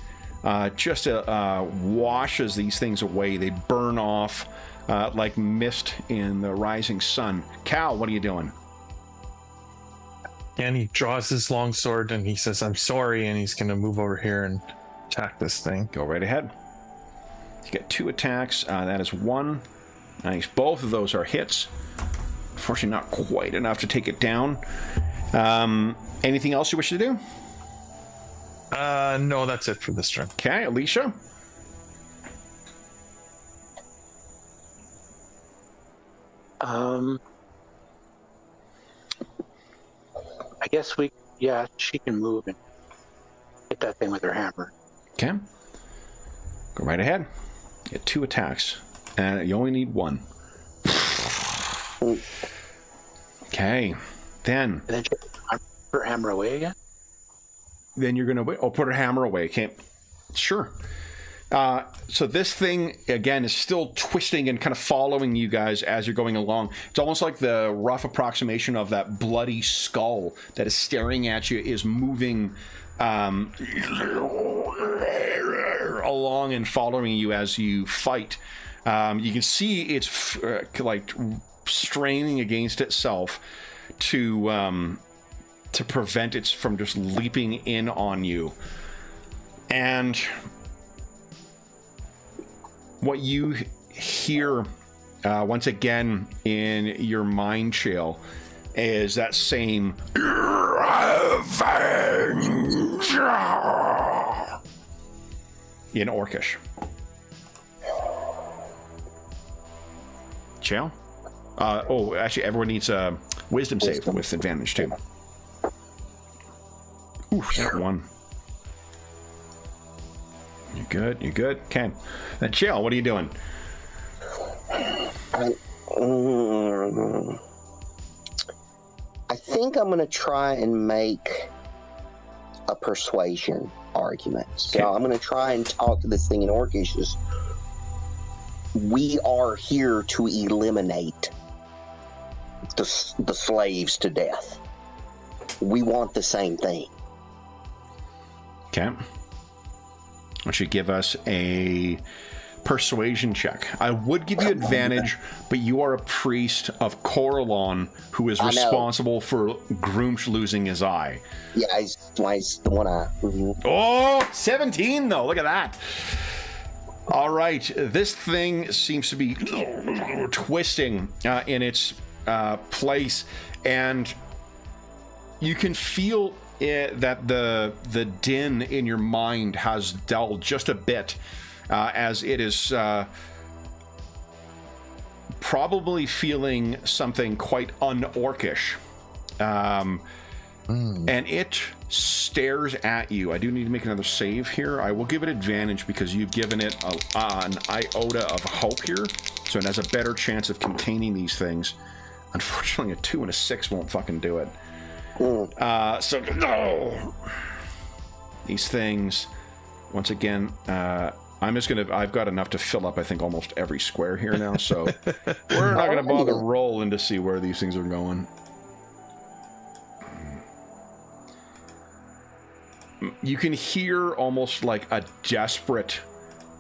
just washes these things away. They burn off like mist in the rising sun. Cal, what are you doing? And he draws his long sword and he says, I'm sorry, and he's going to move over here and attack this thing. Go right ahead. You get 2 attacks. That is 1. Nice. Both of those are hits. Unfortunately, not quite enough to take it down. Anything else you wish to do? No, that's it for this turn. Okay, Alisha? I guess she can move and hit that thing with her hammer. Okay. Go right ahead. Get 2 attacks. And you only need 1. Okay. Then And then she put her hammer away again? you're going to put her hammer away. Okay. Sure. So this thing, again, is still twisting and kind of following you guys as you're going along. It's almost like the rough approximation of that bloody skull that is staring at you is moving along and following you as you fight. You can see it's like straining against itself to prevent it from just leaping in on you. And what you hear once again in your mind, Chael, is that same in Orcish. Chael? Actually, everyone needs a wisdom save with advantage too. Oof, that one. You're good. You're good. Okay. Now, Chill, what are you doing? I think I'm going to try and make a persuasion argument. So I'm going to try and talk to this thing in Orcish. We are here to eliminate the slaves to death. We want the same thing. Okay. Why don't you give us a persuasion check? I would give you advantage, but you are a priest of Coralon who is responsible for Groomsh losing his eye. Yeah, he's the one eye. Mm-hmm. Oh, 17 though. Look at that. All right. This thing seems to be twisting in its place, and you can feel that the din in your mind has dulled just a bit, as it is probably feeling something quite un-orcish. And it stares at you. I do need to make another save here. I will give it advantage because you've given it an iota of hope here, so it has a better chance of containing these things. Unfortunately, a 2 and a 6 won't fucking do it. So no. These things, once again, I've got enough to fill up, I think, almost every square here now, so we're not gonna bother rolling to see where these things are going. You can hear almost like a desperate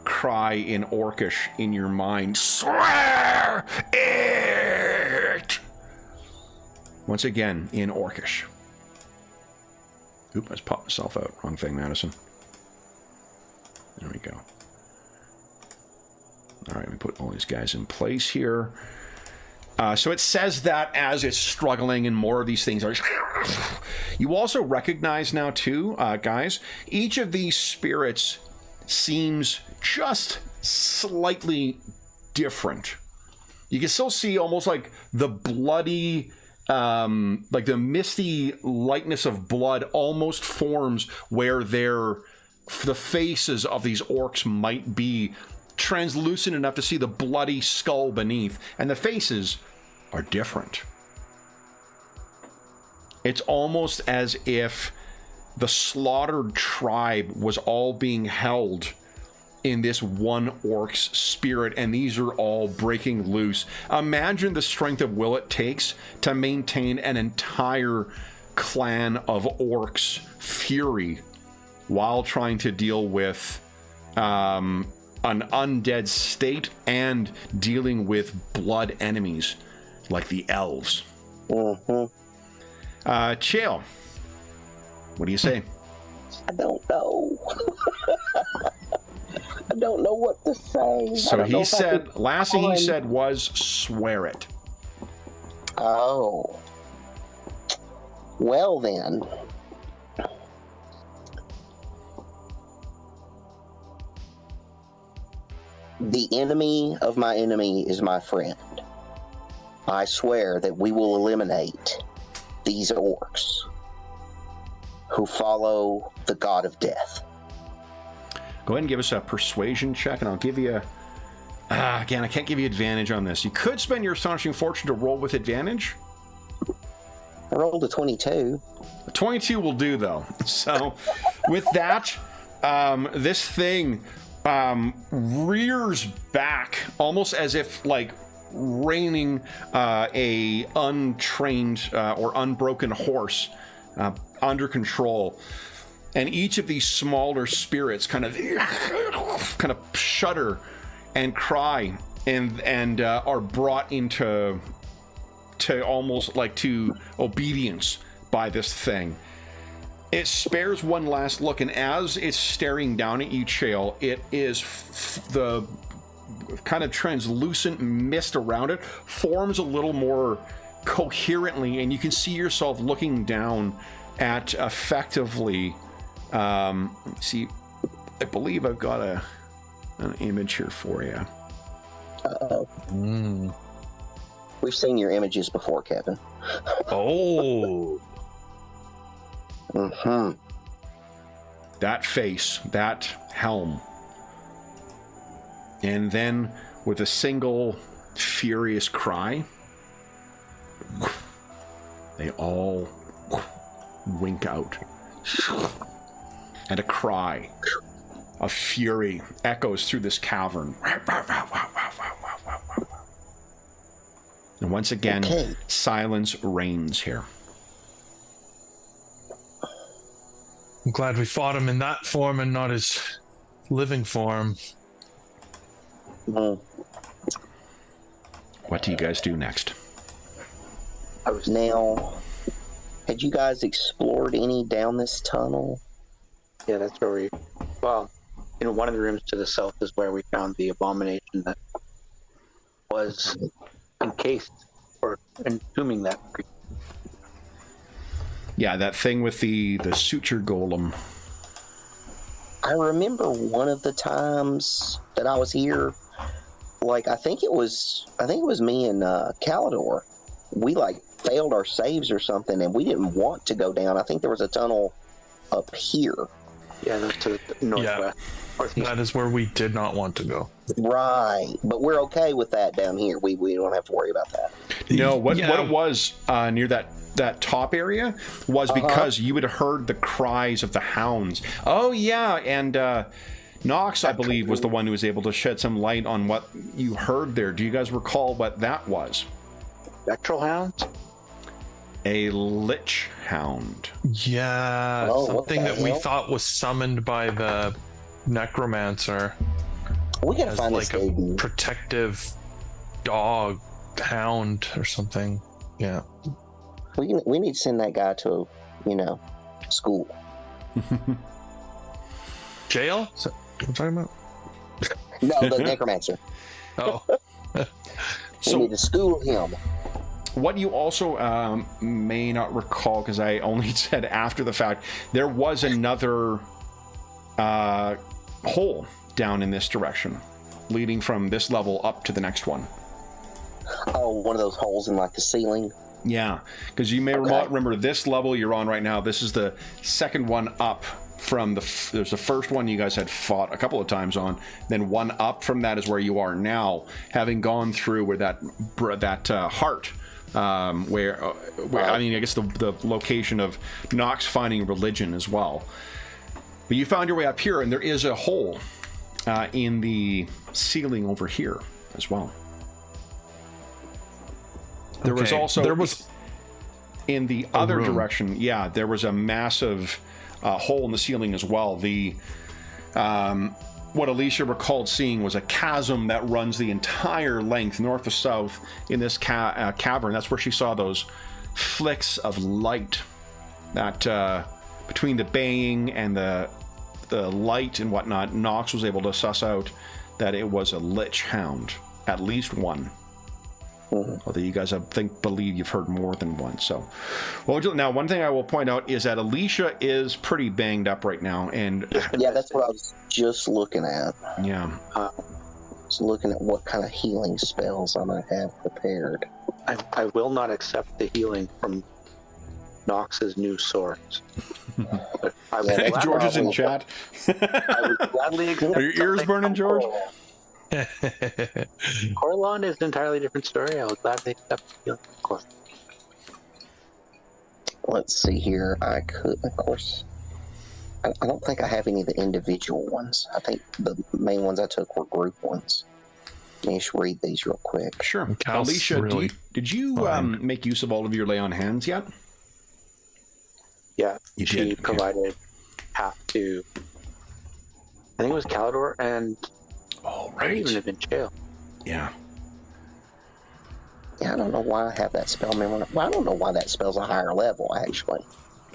cry in Orcish in your mind. Swear it! Once again, in Orcish. Oop, I just popped myself out. Wrong thing, Madison. There we go. All right, let me put all these guys in place here. So it says that as it's struggling and more of these things are... You also recognize now too, guys, each of these spirits seems just slightly different. You can still see almost like the bloody... like the misty lightness of blood almost forms where the faces of these orcs might be translucent enough to see the bloody skull beneath, and the faces are different. It's almost as if the slaughtered tribe was all being held in this one orc's spirit, and these are all breaking loose. Imagine the strength of will it takes to maintain an entire clan of orcs' fury while trying to deal with an undead state and dealing with blood enemies like the elves. Chill. What do you say? I don't know. I don't know what to say. So he said, last thing he said was, swear it. Oh. Well then. The enemy of my enemy is my friend. I swear that we will eliminate these orcs who follow the god of death. Go ahead and give us a persuasion check, and I'll give you... again, I can't give you advantage on this. You could spend your astonishing fortune to roll with advantage. I rolled a 22. A 22 will do, though. So, with that, this thing rears back, almost as if, like, reining a untrained or unbroken horse under control. And each of these smaller spirits kind of shudder and cry and are brought into almost like to obedience by this thing. It spares one last look, and as it's staring down at you, Chael, it is the kind of translucent mist around it forms a little more coherently, and you can see yourself looking down at effectively... let me see. I believe I've got an image here for you. Uh-oh. We've seen your images before, Kevin. Oh. Mm-hmm. That face, that helm. And then, with a single furious cry, they all wink out. And a cry of fury echoes through this cavern. And once again, silence reigns here. I'm glad we fought him in that form and not his living form. Mm. What do you guys do next? Now, had you guys explored any down this tunnel? Yeah, that's where we. Well, in one of the rooms to the south is where we found the abomination that was encased or entombing that creature. Yeah, that thing with the suture golem. I remember one of the times that I was here, like I think it was me and Kalador. We like failed our saves or something, and we didn't want to go down. I think there was a tunnel up here. Yeah, that's to the northwest. Northeast. That is where we did not want to go. Right, but we're okay with that down here. We don't have to worry about that. No, what it was near that top area was because you had heard the cries of the hounds. Oh yeah, and Knox, I believe, was the one who was able to shed some light on what you heard there. Do you guys recall what that was? Spectral hounds? A lich hound. Yeah, something that we thought was summoned by the necromancer. We gotta as find like this a baby. protective dog hound or something. Yeah. We need to send that guy to, school. Jail? Is that what we're talking about? No, the necromancer. Oh. We need to school him. What you also may not recall, because I only said after the fact, there was another hole down in this direction, leading from this level up to the next one. Oh, one of those holes in like the ceiling. Yeah, because you may remember this level you're on right now. This is the second one up from there's the first one you guys had fought a couple of times on. Then one up from that is where you are now, having gone through where that heart. Where I mean, I guess the location of Knox finding religion as well. But you found your way up here, and there is a hole in the ceiling over here as well. There was also in the other direction. Yeah, there was a massive hole in the ceiling as well. The what Alisha recalled seeing was a chasm that runs the entire length, north to south, in this cavern. That's where she saw those flicks of light that between the baying and the light and whatnot, Knox was able to suss out that it was a lich hound, at least one. Although you guys, believe you've heard more than one. So, well, now one thing I will point out is that Alisha is pretty banged up right now, and yeah, that's what I was just looking at. Yeah, just looking at what kind of healing spells I might have prepared. I will not accept the healing from Knox's new swords. George is in chat. I would gladly accept. Are your ears burning, George? Corlon is an entirely different story. I would gladly accept the healing, of course. Let's see here. I could, of course. I don't think I have any of the individual ones. I think the main ones I took were group ones. Let me just read these real quick. Sure. Alisha, did you make use of all of your lay on hands yet? Yeah, she provided half to. I think it was Kalador and. Oh, I right. even have been jail. Yeah. Yeah, I don't know why I have that spell memorized. Well, I don't know why that spell's a higher level, actually.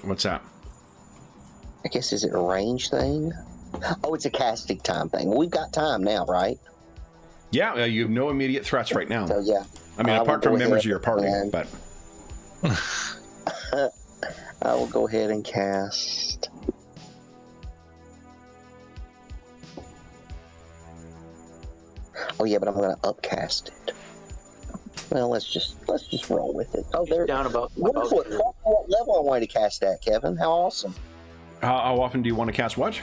What's that? I guess, is it a range thing? Oh, it's a casting time thing. Well, we've got time now, right? Yeah, you have no immediate threats right now. So, yeah. I mean, apart from members of your party, but... I will go ahead and cast... Oh, yeah, but I'm going to upcast it. Well, let's just roll with it. Oh, there. Down about What level I wanted to cast that, Kevin? How awesome! How often do you want to cast what?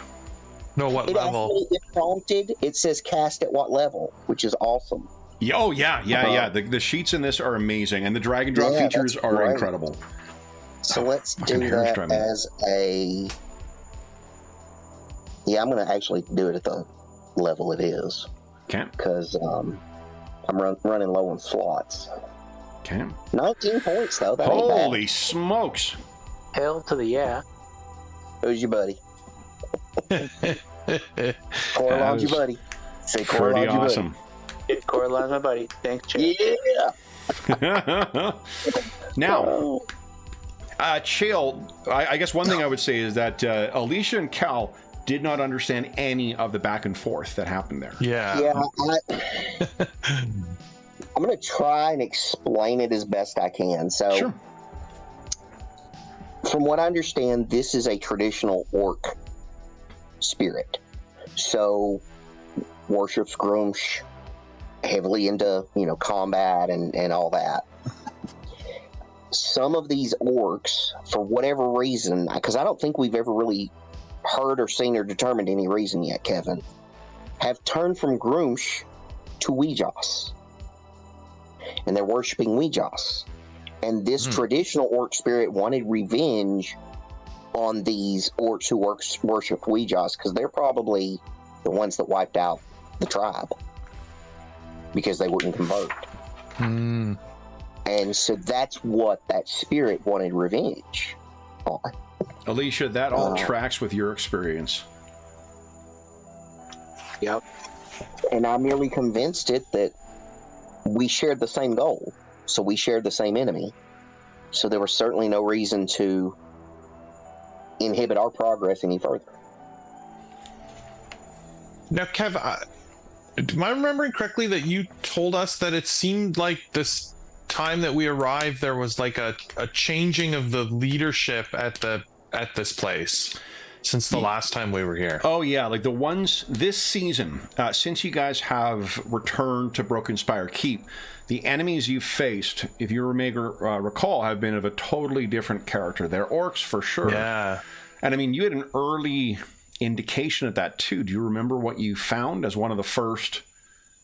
No, what level? It prompted. It says cast at what level, which is awesome. Oh yeah. The sheets in this are amazing, and the drag and drop features are great. Incredible. So let's do that as a. Yeah, I'm going to actually do it at the level it is. Okay. Because I'm running low on slots. Okay. 19 points though. That ain't bad. Holy smokes! hell to the yeah. Who's your buddy? Coralon's your buddy. Say Pretty Coralon's your awesome. Coralon's my buddy. Thanks, Chip. Yeah. Now, Chael, I guess one thing I would say is that Alisha and Cal did not understand any of the back and forth that happened there. Yeah. I'm going to try and explain it as best I can. So, Sure. From what I understand, this is a traditional orc spirit. So, worships Grumsh, heavily into, combat and all that. Some of these orcs, for whatever reason, because I don't think we've ever really heard or seen or determined any reason yet, Kevin, have turned from Grumsh to Weejoss. And they're worshiping Weejoss. And this traditional orc spirit wanted revenge on these orcs who worship Weejoss, because they're probably the ones that wiped out the tribe because they wouldn't convert. And so that's what that spirit wanted revenge on. Alisha, that all tracks with your experience. Yep. And I merely convinced it that we shared the same goal. So we shared the same enemy. So there was certainly no reason to inhibit our progress any further. Now, Kev, am I remembering correctly that you told us that it seemed like this time that we arrived, there was like a changing of the leadership at this place since the last time we were here? Oh yeah, like the ones this season, since you guys have returned to Broken Spire Keep, the enemies you've faced, if you recall, have been of a totally different character. They're orcs for sure. Yeah. And I mean, you had an early indication of that too. Do you remember what you found as one of the first?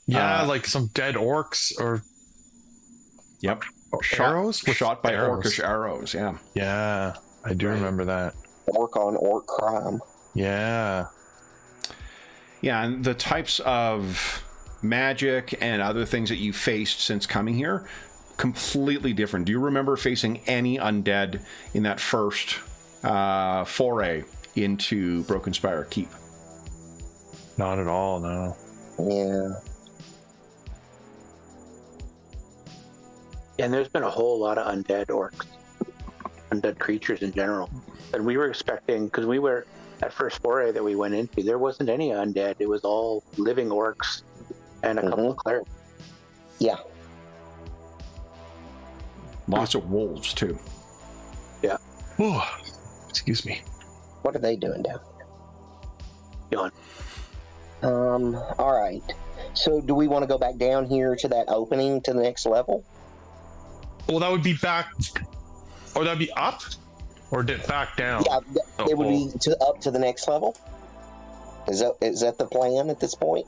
Yeah, like some dead orcs or. Yep. Arrows? Shot by arrows. orcish arrows, yeah. Yeah, I do remember that. Orc on orc crime. Yeah. Yeah, and the types of magic and other things that you faced since coming here, completely different. Do you remember facing any undead in that first foray into Broken Spire Keep? Not at all, no. Yeah. And there's been a whole lot of undead orcs, undead creatures in general. And we were expecting, because we were, that first foray that we went into, there wasn't any undead. It was all living orcs and a couple of clerics. Yeah. Lots of wolves, too. Yeah. Oh, excuse me. What are they doing down Yawn. here? All right. So do we want to go back down here to that opening to the next level? Well, that would be back, or that'd be up, or back down. Yeah, it would be up to the next level. Is that the plan at this point?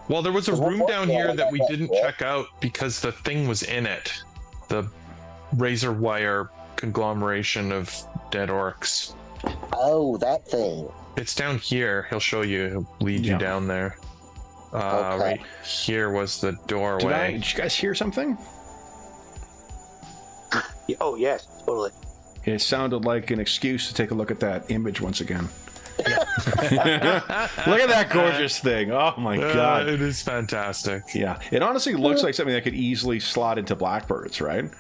Well, there was a Because room we're down working here on that we that, didn't yeah. check out because the thing was in it. The razor wire conglomeration of dead orcs. Oh, that thing. It's down here. He'll show you. He'll lead you Yeah. down there. Okay. Right here was the doorway. Did you guys hear something? Yeah, oh, yes, totally. It sounded like an excuse to take a look at that image once again. Look at that gorgeous thing. Oh my god. It is fantastic. Yeah. It honestly looks like something that could easily slot into Blackbirds, right?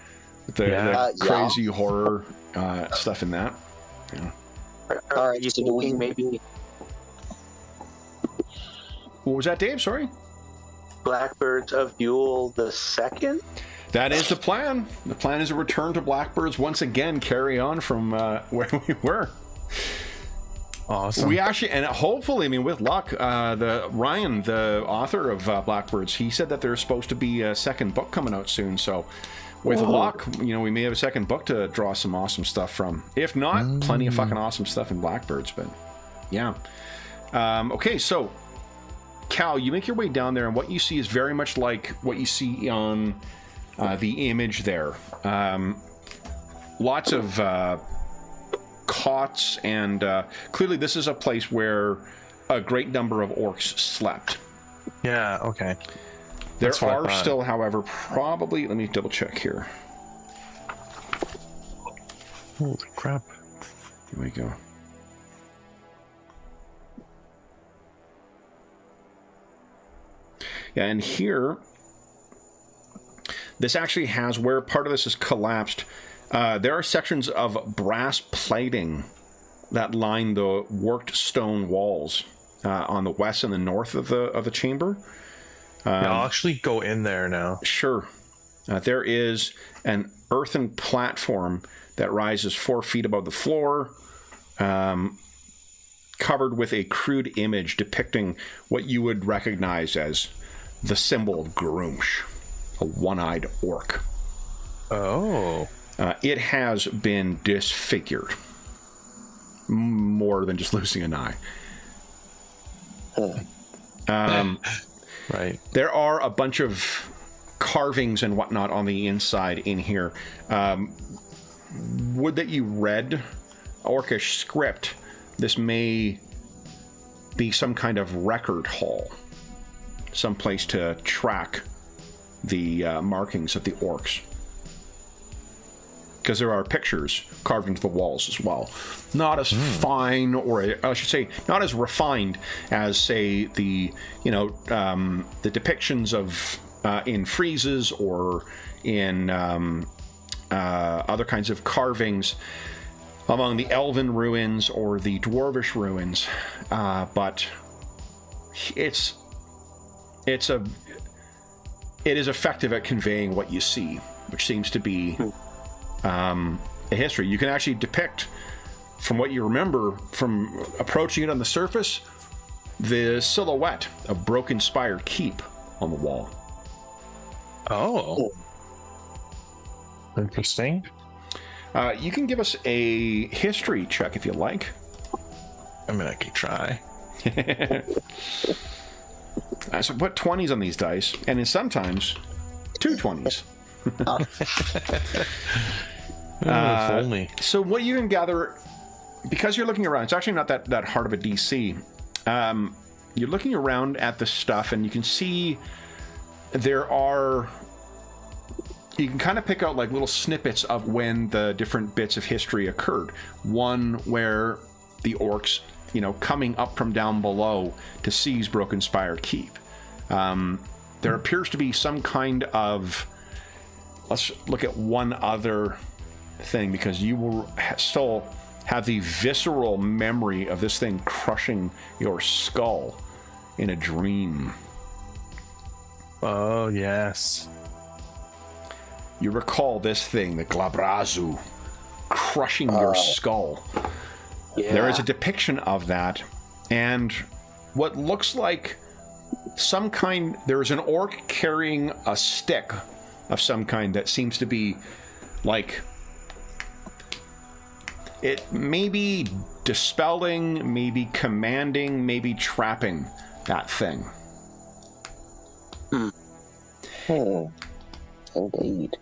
The crazy horror stuff in that. Yeah. All right, You so do we- thinking maybe What was that, Dave? Sorry? Blackbirds of Yule the Second? That is the plan. The plan is to return to Blackbirds once again, carry on from where we were. Awesome. We actually, and hopefully, I mean, with luck, the Ryan, the author of Blackbirds, he said that there's supposed to be a second book coming out soon. So, with luck, you know, we may have a second book to draw some awesome stuff from. If not, plenty of fucking awesome stuff in Blackbirds. But yeah, okay. So, Cal, you make your way down there, and what you see is very much like what you see on the image there. Lots of cots, and clearly this is a place where a great number of orcs slept. Yeah, okay. There are still, however, probably, let me double check here. Holy crap. Here we go. Yeah, and here, this actually has, where part of this is collapsed, there are sections of brass plating that line the worked stone walls on the west and the north of the chamber. Yeah, I'll actually go in there now. Sure. There is an earthen platform that rises 4 feet above the floor, covered with a crude image depicting what you would recognize as the symbol of Groomsh, a one-eyed orc. Oh. It has been disfigured. More than just losing an eye. Right. There are a bunch of carvings and whatnot on the inside in here. Would that you read Orcish script, this may be some kind of record hall. Some place to track the markings of the orcs. Because there are pictures carved into the walls as well. Not as fine, or I should say, not as refined as, say, the the depictions of in friezes or in other kinds of carvings among the elven ruins or the dwarvish ruins, but it is effective at conveying what you see, which seems to be a history. You can actually depict, from what you remember from approaching it on the surface, the silhouette of Broken Spire Keep on the wall. Oh. Interesting. You can give us a history check if you like. I mean, I can try. So put 20s on these dice, and then sometimes 2 20s. If only. So what you can gather, because you're looking around, it's actually not that hard of a DC. You're looking around at the stuff, and you can see you can kind of pick out like little snippets of when the different bits of history occurred. One where the orcs, coming up from down below to seize Broken Spire Keep. There appears to be some kind of, let's look at one other thing, because you will still have the visceral memory of this thing crushing your skull in a dream. Oh, yes. You recall this thing, the Glabrazu, crushing your skull. Yeah. There is a depiction of that, and what looks like there is an orc carrying a stick of some kind that seems to be like, it may be dispelling, maybe commanding, maybe trapping that thing. Indeed.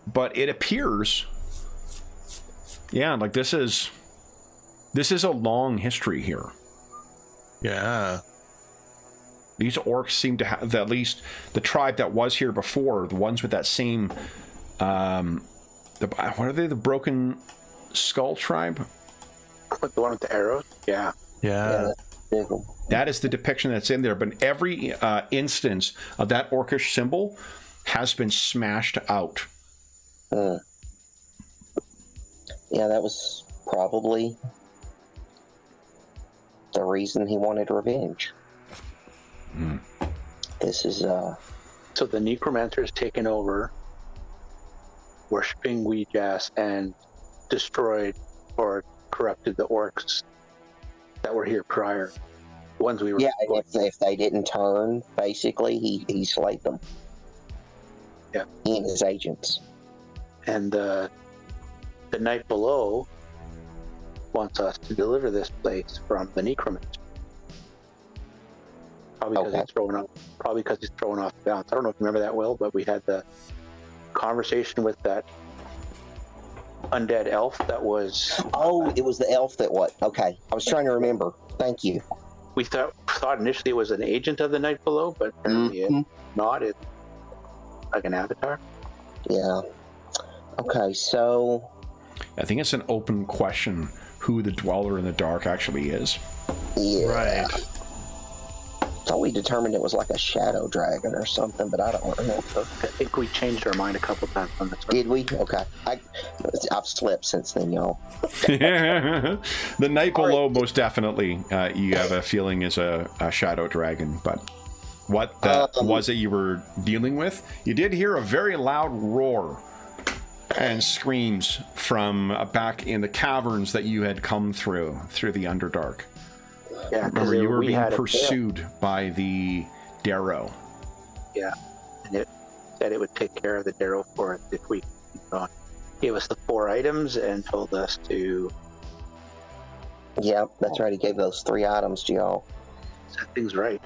But it appears, like this is a long history here. Yeah. These orcs seem to have, at least the tribe that was here before, the ones with that same, what are they, the Broken Skull tribe? The one with the arrows? Yeah. Yeah. That is the depiction that's in there, but every instance of that orcish symbol has been smashed out. Yeah, that was probably the reason he wanted revenge. This is So the necromancer has taken over, worshipping Ouijas, and destroyed or corrupted the orcs that were here prior. The ones we were. Yeah, and if they didn't turn, basically, he slayed them. Yeah. He and his agents. And the night below wants us to deliver this place from the necromancer. Probably because he's throwing off balance. I don't know if you remember that, Will, but we had the conversation with that undead elf that was. Oh, it was the elf that what? Okay, I was trying to remember. Thank you. We thought initially it was an agent of the night below, but apparently it's not. It's like an avatar. Yeah. Okay, so I think it's an open question who the Dweller in the Dark actually is. yeah. Right. Thought we determined it was like a shadow dragon or something, but I don't remember. I think we changed our mind a couple times on this. Did we? Okay. I've slept since then, y'all. The Night Below, most definitely, you have a feeling is a shadow dragon, but what was it you were dealing with? You did hear a very loud roar and screams from back in the caverns that you had come through the Underdark. Yeah, remember you were being pursued by the Darrow. Yeah, and it said it would take care of the Darrow for us if we keep going. Gave us the 4 items and told us to. Yeah, that's right. He gave those 3 items to y'all. Set things right.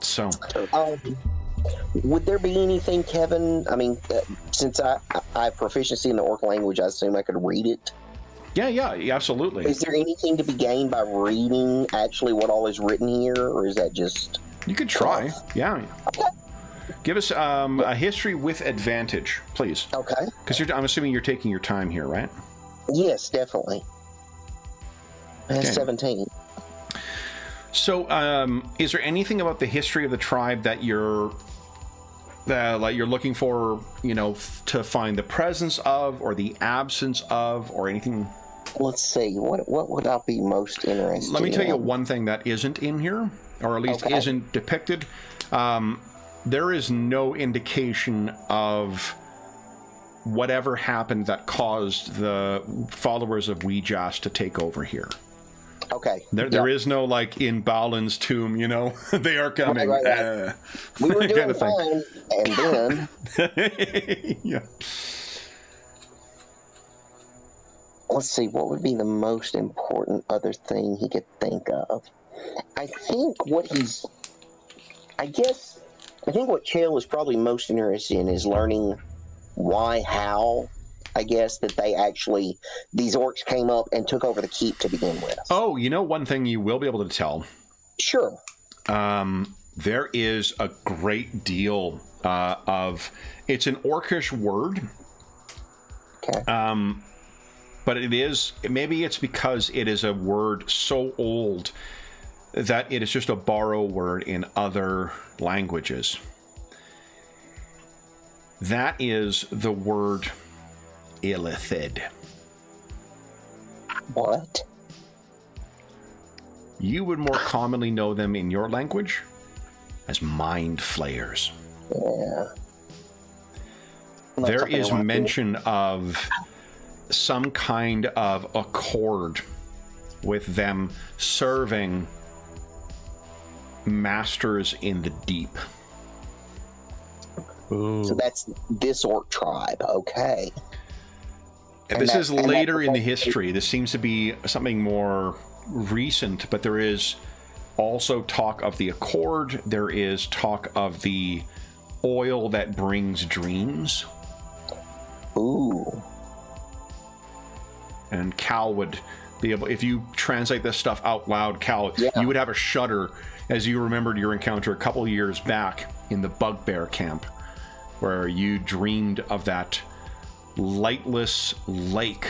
So, would there be anything, Kevin? I mean, since I have proficiency in the orc language, I assume I could read it. yeah, absolutely. Is there anything to be gained by reading actually what all is written here, or is that just... You could try, yeah. Okay. Give us a history with advantage, please. Okay. Because I'm assuming you're taking your time here, right? Yes, definitely. Okay. 17. So, is there anything about the history of the tribe that you're looking for, to find the presence of, or the absence of, or anything? Let's see. What would I be most interested in? Let me tell you one thing that isn't in here, or at least isn't depicted. There is no indication of whatever happened that caused the followers of Ouijas to take over here. Okay. There is no, like, in Balin's tomb, they are coming. Right. We were doing fine, and then... yeah. Let's see, what would be the most important other thing he could think of? I think what Chael is probably most interested in is learning how that these orcs came up and took over the keep to begin with. Oh, one thing you will be able to tell. Sure. There is a great deal of... It's an orcish word. Okay. But maybe it's because it is a word so old that it is just a borrow word in other languages. That is the word illithid. What? You would more commonly know them in your language as mind flayers. Yeah. There is mention of some kind of accord with them serving masters in the deep. Ooh. So that's this orc tribe. Okay. This is later in the history. This seems to be something more recent, but there is also talk of the accord. There is talk of the oil that brings dreams. Ooh. And Cal would be able, if you translate this stuff out loud, Cal, you would have a shudder as you remembered your encounter a couple years back in the Bugbear camp, where you dreamed of that lightless lake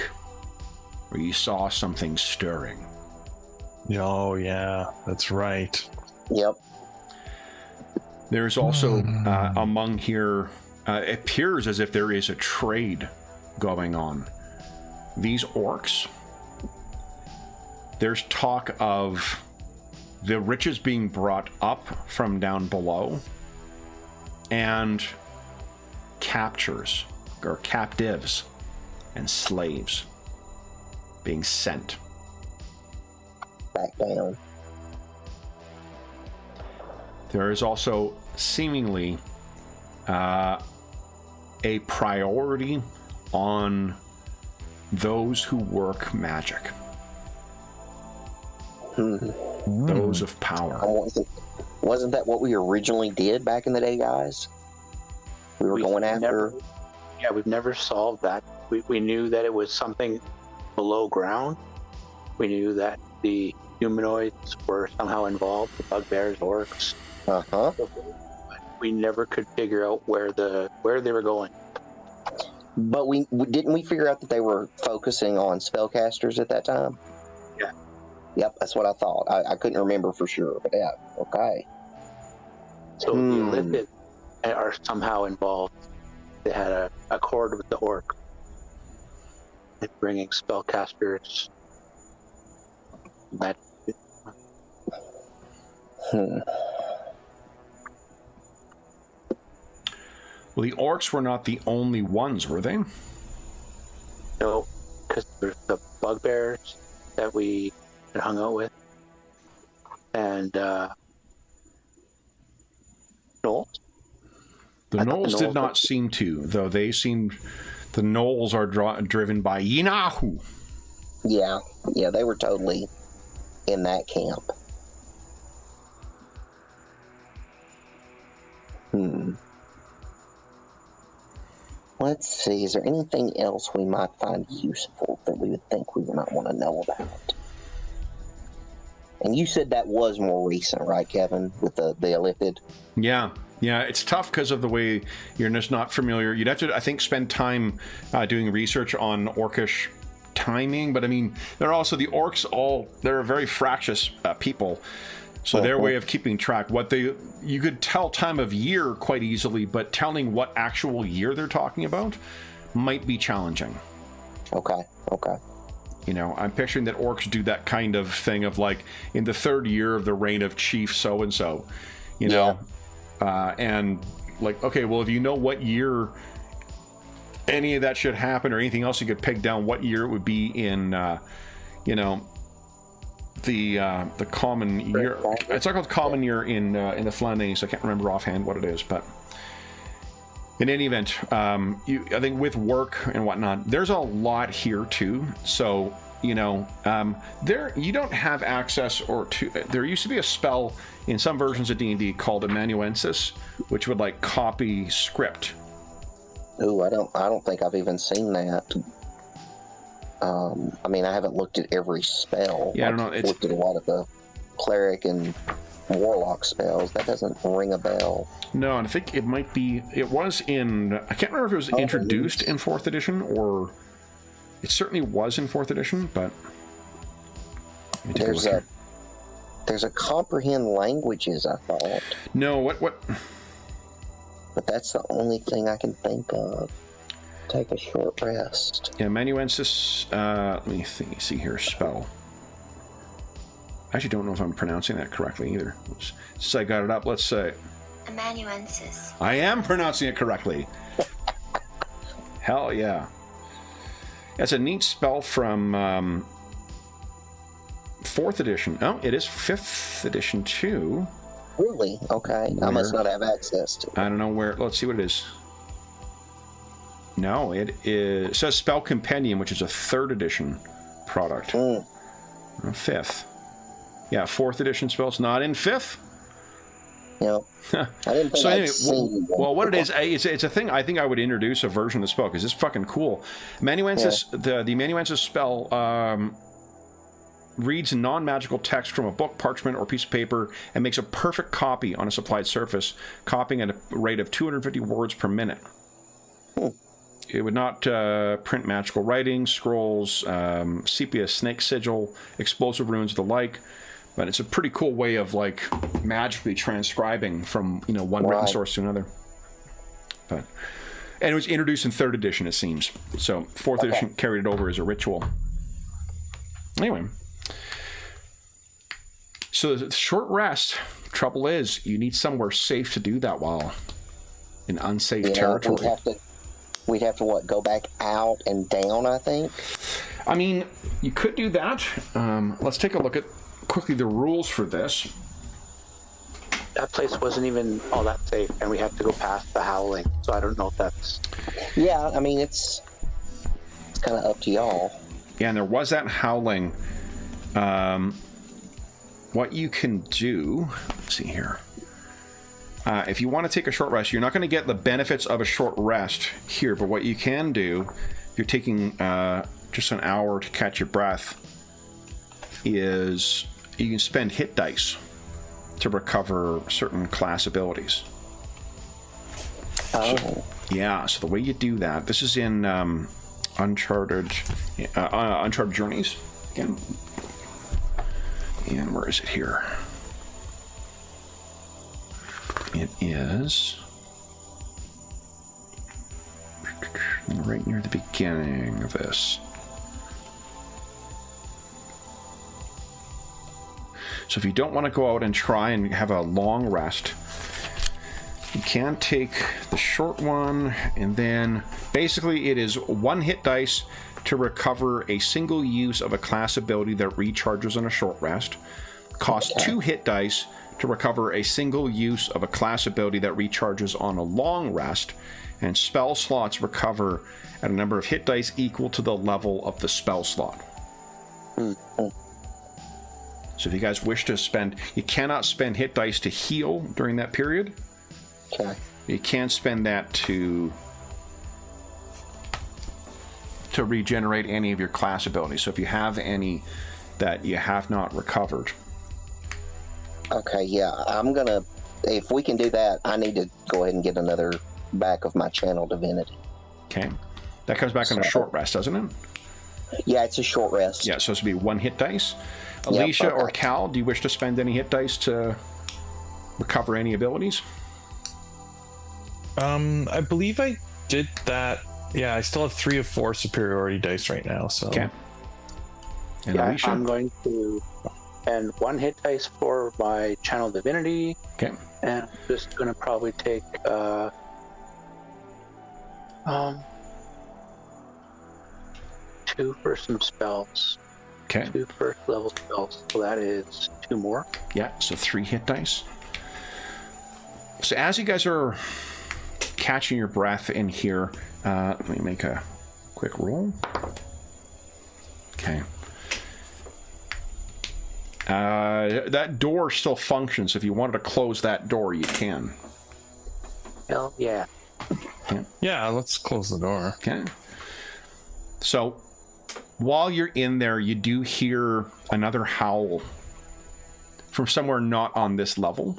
where you saw something stirring. Oh, yeah, that's right. Yep. There's also among here, it appears as if there is a trade going on. These orcs, there's talk of the riches being brought up from down below and captures or captives and slaves being sent. back down. There is also seemingly a priority on those who work magic. Those of power. Wasn't that what we originally did back in the day, guys? We were going after... We've never solved that. We knew that it was something below ground. We knew that the humanoids were somehow involved, the bugbears, orcs. Uh-huh. But we never could figure out where they were going. But didn't we figure out that they were focusing on spellcasters at that time? Yeah. Yep, that's what I thought. I couldn't remember for sure, but yeah, okay. So the Illithid are somehow involved. They had a accord with the orc. They're bringing spellcasters. That. Well, the orcs were not the only ones, were they? No, because there's the bugbears that we had hung out with, and Knowles. The Knolls did not seem to, though. They seemed... The Knolls are driven by Yinahu. Yeah, they were totally in that camp. Let's see, is there anything else we might find useful that we would think we might want to know about? And you said that was more recent, right, Kevin, with the Illithid? Yeah, it's tough because of the way you're just not familiar. You'd have to, I think, spend time doing research on Orcish timing, but I mean, they're also the orcs. They're a very fractious people, so their way of keeping track, you could tell time of year quite easily, but telling what actual year they're talking about might be challenging. Okay. You know, I'm picturing that orcs do that kind of thing of like in the third year of the reign of Chief so and so, you know, and like, okay, well, if you know what year any of that should happen or anything else, you could peg down what year it would be in, you know, the common year. It's not called common year in the Flanders. I can't remember offhand what it is, but in any event, I think with work and whatnot, there's a lot here too. So you know, you don't have access there used to be a spell in some versions of D&D called amanuensis, which would like copy script. Ooh, I don't think I've even seen that. I mean, I haven't looked at every spell. Yeah, I don't know. I've looked at a lot of the cleric and warlock spells. That doesn't ring a bell. No, and I think it was in, I can't remember if it was introduced in 4th edition, or it certainly was in 4th edition, but there's a comprehend languages, I thought. No, what? But that's the only thing I can think of. Take a short rest. Yeah, amanuensis, let me see here, spell. I actually don't know if I'm pronouncing that correctly either. Since I got it up, let's say amanuensis. I am pronouncing it correctly. Hell yeah. That's a neat spell from 4th edition. Oh, it is 5th edition too. Really? Okay. I must not have access to it. I don't know where. Let's see what it is. No, it says Spell Compendium, which is a 3rd edition product. 5th. Yeah, 4th edition spells, not in 5th. Yeah. I didn't think so anyway, well, what it is, it's a thing. I think I would introduce a version of the spell because it's fucking cool. Amanuensis, the amanuensis spell reads non-magical text from a book, parchment, or piece of paper and makes a perfect copy on a supplied surface, copying at a rate of 250 words per minute. It would not print magical writing, scrolls, sepia, snake sigil, explosive runes, the like. But it's a pretty cool way of like magically transcribing from one written source to another. And it was introduced in 3rd edition, it seems. So 4th edition carried it over as a ritual. Anyway, so the short rest. Trouble is, you need somewhere safe to do that while in unsafe territory. We'd have to what? Go back out and down, I think. I mean, you could do that. Let's take a look at quickly the rules for this. That place wasn't even all that safe, and we had to go past the howling. So I don't know if that's. Yeah, I mean it's kind of up to y'all. Yeah, and there was that howling. What you can do, let's see here. If you want to take a short rest, you're not going to get the benefits of a short rest here, but what you can do, if you're taking just an hour to catch your breath, is you can spend hit dice to recover certain class abilities. Oh. So, yeah, so the way you do that, this is in Uncharted Journeys again. And where is it here? It is right near the beginning of this. So if you don't want to go out and try and have a long rest, you can take the short one, and then basically it is 1 hit dice to recover a single use of a class ability that recharges on a short rest. Costs 2 hit dice to recover a single use of a class ability that recharges on a long rest, and spell slots recover at a number of hit dice equal to the level of the spell slot. Mm-hmm. So if you guys wish to spend, you cannot spend hit dice to heal during that period. Okay. You can spend that to regenerate any of your class abilities. So if you have any that you have not recovered. Okay, yeah, I'm gonna. If we can do that, I need to go ahead and get another back of my channel divinity. Okay. That comes back on a short rest, doesn't it? Yeah, it's a short rest. Yeah, so this would be 1 hit dice. Alisha Yep, okay. or Cal, do you wish to spend any hit dice to recover any abilities? I believe I did that. Yeah, I still have 3 of 4 superiority dice right now. So Okay. And Yeah, Alisha? I'm going to spend 1 hit dice for my channel divinity, Okay. and I'm just going to probably take 2 for some spells. Okay. 2 first level spells, so that is 2 more. Yeah, so 3 hit dice. So as you guys are catching your breath in here, let me make a quick roll. Okay. That door still functions. If you wanted to close that door, you can. Hell yeah. yeah, let's close the door. Okay. So while you're in there, you do hear another howl from somewhere not on this level.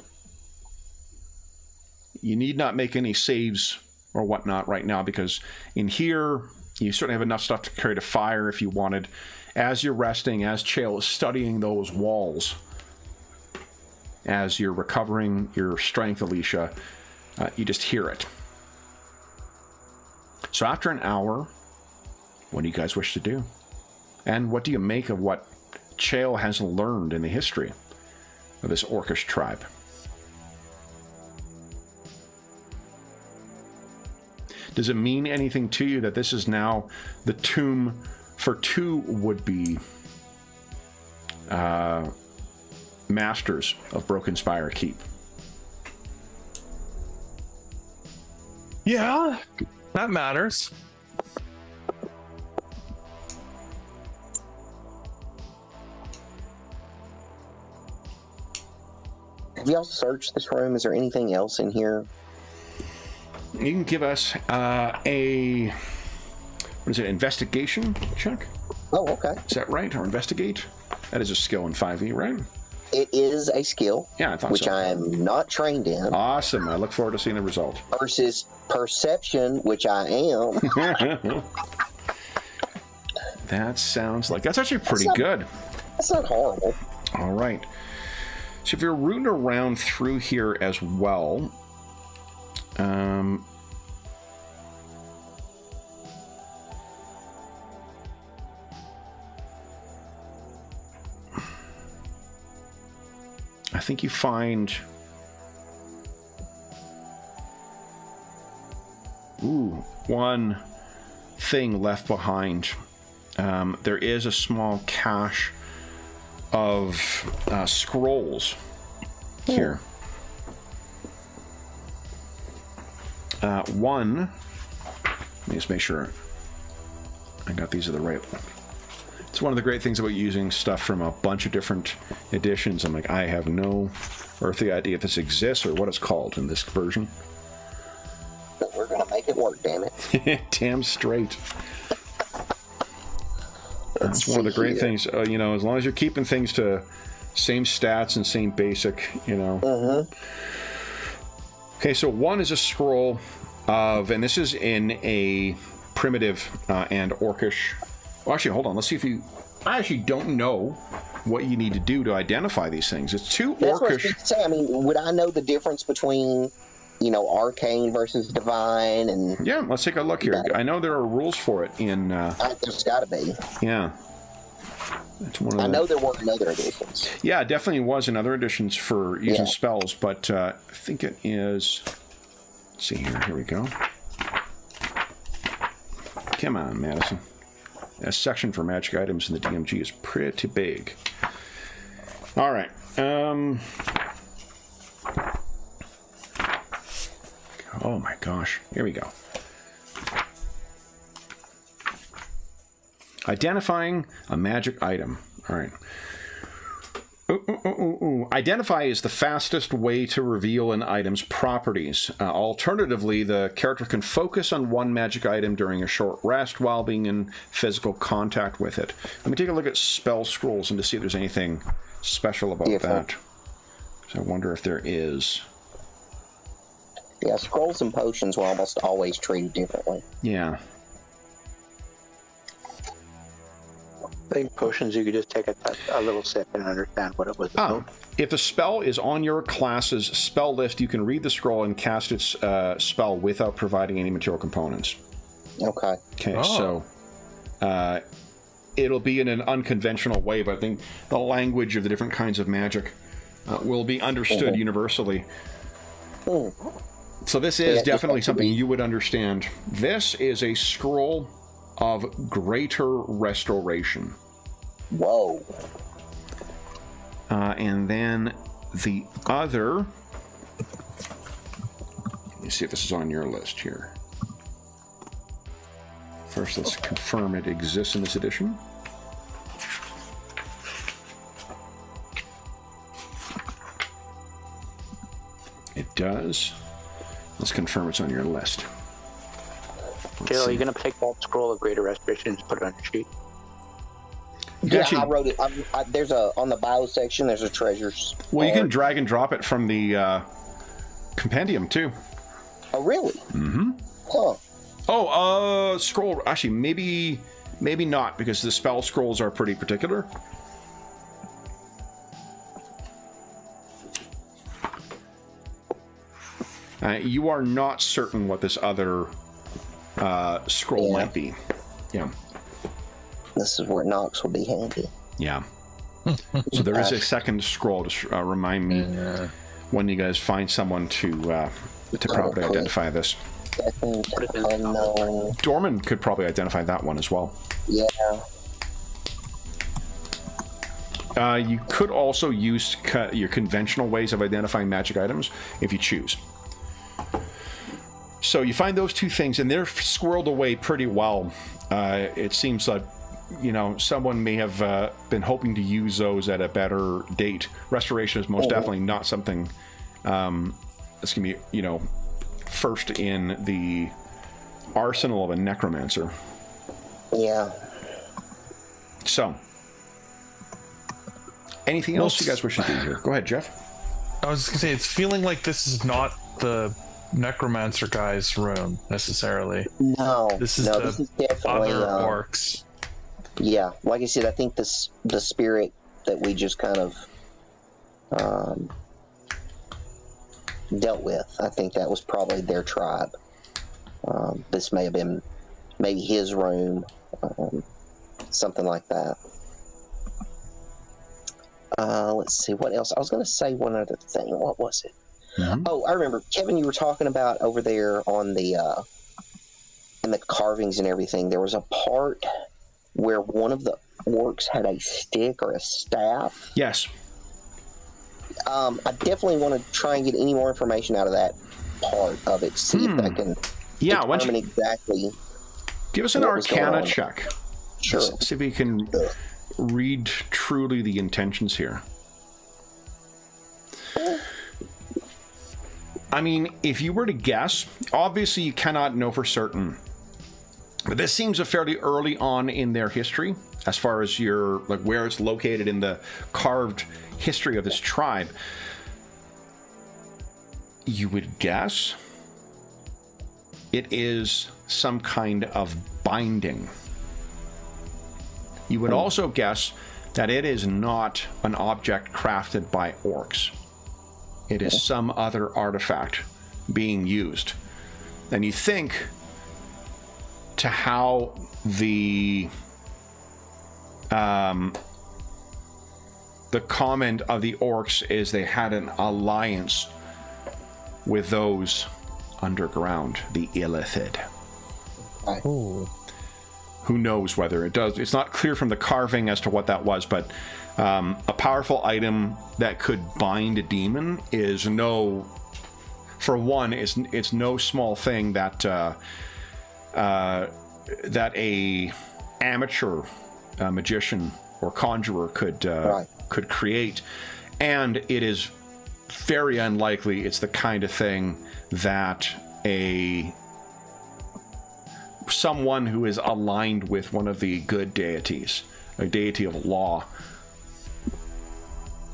You need not make any saves or whatnot right now, because in here you certainly have enough stuff to create a fire if you wanted. As you're resting, as Chael is studying those walls, as you're recovering your strength, Alisha, you just hear it. So after an hour, what do you guys wish to do? And what do you make of what Chael has learned in the history of this Orcish tribe? Does it mean anything to you that this is now the tomb for 2 would-be masters of Broken Spire Keep? Yeah, that matters. Have y'all searched this room? Is there anything else in here? You can give us a, what is it, investigation check? Oh, okay. Is that right? Or investigate? That is a skill in 5e, right? It is a skill, Yeah, I thought which so. I am not trained in, Awesome. I look forward to seeing the result. versus perception, which I am. That sounds like... That's actually pretty That's good. That's not horrible. All right. So if you're rooting around through here as well... I think you find... one thing left behind. There is a small cache of scrolls here. One, let me just make sure I got these are the right one. It's one of the great things about using stuff from a bunch of different editions. I'm like, I have no earthly idea if this exists or what it's called in this version. But we're going to make it work, damn it. Damn straight. That's one of the great things, you know, as long as you're keeping things to same stats and same basic, you know. Mm-hmm. Okay, so one is a scroll of, and this is in a primitive and orcish. Well, actually, hold on. Let's see if you. I actually don't know what you need to do to identify these things. It's too That's what I was orcish. going to say. I mean, would I know the difference between, you know, arcane versus divine? And Yeah, let's take a look here. I know there are rules for it in. there's got to be. Yeah. It's one of I the- know there were in other editions. Yeah, it definitely was in other editions for using Yeah. spells, but I think it is. Let's see here. Here we go. Come on, Madison. A section for magic items in the DMG is pretty big. All right. Oh my gosh. Here we go. Identifying a magic item. All right. Identify is the fastest way to reveal an item's properties. Alternatively, the character can focus on one magic item during a short rest while being in physical contact with it. Let me take a look at spell scrolls and to see if there's anything special about that. So I wonder if there is. Yeah, scrolls and potions were almost always treated differently. Yeah. I think potions, you could just take a little sip and understand what it was about. If the spell is on your class's spell list, you can read the scroll and cast its spell without providing any material components. Okay. Okay, so it'll be in an unconventional way, but I think the language of the different kinds of magic will be understood universally. So this is definitely something you would understand. This is a scroll of greater restoration. Whoa. And then the other... Let me see if this is on your list here. First, let's confirm it exists in this edition. It does. Let's confirm it's on your list. Jill, are you going to take that scroll of greater restoration and just put it on your sheet? Yeah, Actually- I wrote it. There's on the bio section, there's a treasures. Well, you can drag and drop it from the compendium, too. Oh, really? Mm-hmm. Huh. Oh, scroll. Actually, maybe not, because the spell scrolls are pretty particular. You are not certain what this other scroll might be. Yeah. This is where Knox will be handy. Yeah. So there is a second scroll to remind me when you guys find someone to properly identify this. Second unknown. Dorman could probably identify that one as well. Yeah. You could also use your conventional ways of identifying magic items if you choose. So you find those two things, and they're squirreled away pretty well. It seems like, you know, someone may have been hoping to use those at a better date. Restoration is most definitely not something that's going to be, you know, first in the arsenal of a necromancer. Yeah. So, anything else you guys wish to do here? Go ahead, Jeff. I was going to say, it's feeling like this is not the necromancer guy's room necessarily. No. This is this is definitely other orcs. Yeah, like I said, I think the spirit that we just kind of dealt with, I think that was probably their tribe. This may have been maybe his room, something like that. Let's see, what else? I was going to say one other thing. What was it? Mm-hmm. Oh, I remember. Kevin, you were talking about over there on the in the carvings and everything. There was a part where one of the orcs had a stick or a staff. Yes. I definitely want to try and get any more information out of that part of it. See if I can determine exactly. Give us an Arcana check. Sure. See if we can read truly the intentions here. I mean, if you were to guess, obviously you cannot know for certain, but this seems a fairly early on in their history, as far as your like where it's located in the carved history of this tribe. You would guess it is some kind of binding. You would also guess that it is not an object crafted by orcs. It is some other artifact being used. And you think to how the comment of the orcs is they had an alliance with those underground, the Illithid. Oh. Who knows whether it does. It's not clear from the carving as to what that was, but a powerful item that could bind a demon is no, for one, it's no small thing that that a amateur magician or conjurer could create, and it is very unlikely it's the kind of thing that someone who is aligned with one of the good deities, a deity of law.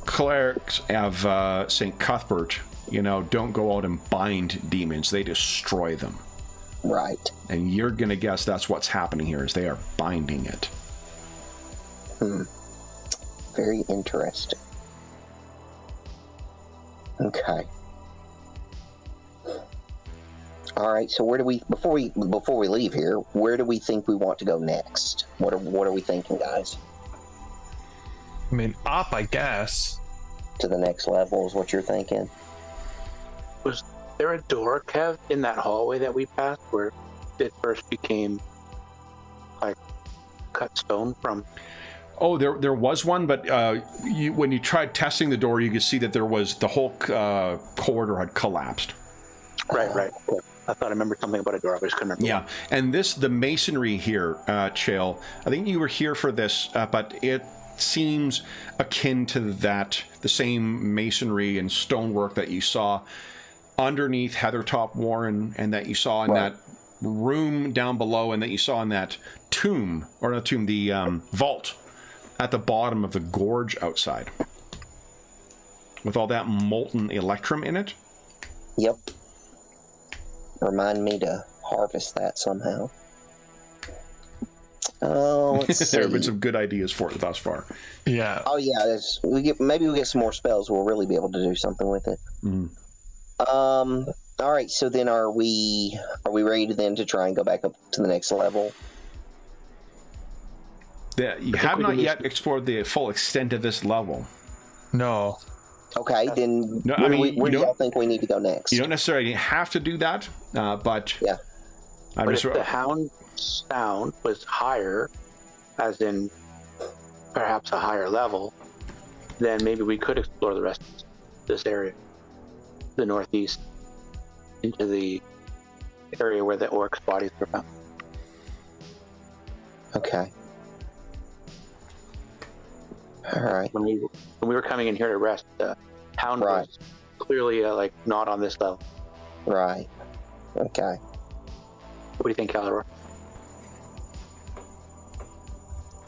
Clerics of St. Cuthbert, don't go out and bind demons. They destroy them. Right. And you're going to guess that's what's happening here, is they are binding it. Very interesting. Okay. All right. So where do we before we leave here? Where do we think we want to go next? What are we thinking, guys? I mean, up, I guess. To the next level is what you're thinking. Was there a door, Kev, in that hallway that we passed where it first became like cut stone from? Oh, there was one, but when you tried testing the door, you could see that there was the whole corridor had collapsed. Right. I thought I remembered something about a door. I just couldn't remember. Yeah, and the masonry here, Chael, I think you were here for this, but it seems akin to the same masonry and stonework that you saw underneath Heathertop Warren, and that you saw in that room down below, and that you saw in that the vault at the bottom of the gorge outside, with all that molten electrum in it. Yep. Remind me to harvest that somehow. Oh, let's see. There have been some good ideas for it thus far. Yeah. Oh yeah, maybe we'll get some more spells. We'll really be able to do something with it. All right. So then, are we ready to try and go back up to the next level? You have not yet explored the full extent of this level. No. Okay, then where do y'all think we need to go next? You don't necessarily have to do that, but yeah. But if the hound sound was higher, as in perhaps a higher level, then maybe we could explore the rest of this area, the northeast, into the area where the orcs' bodies were found. Okay. All right. When we were coming in here to rest, the hound was clearly not on this level. Right. Okay. What do you think, Kalador?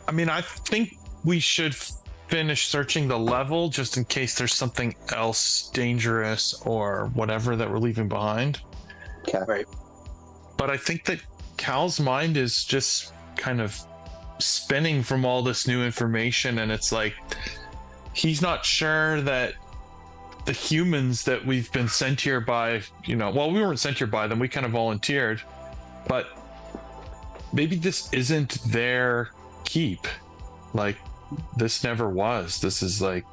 I mean, I think we should finish searching the level just in case there's something else dangerous or whatever that we're leaving behind. Okay. Right. But I think that Cal's mind is just kind of spinning from all this new information, and it's like he's not sure that the humans that we've been sent here by, we weren't sent here by them, we kind of volunteered, but maybe this isn't their keep. Like, this never was. This is like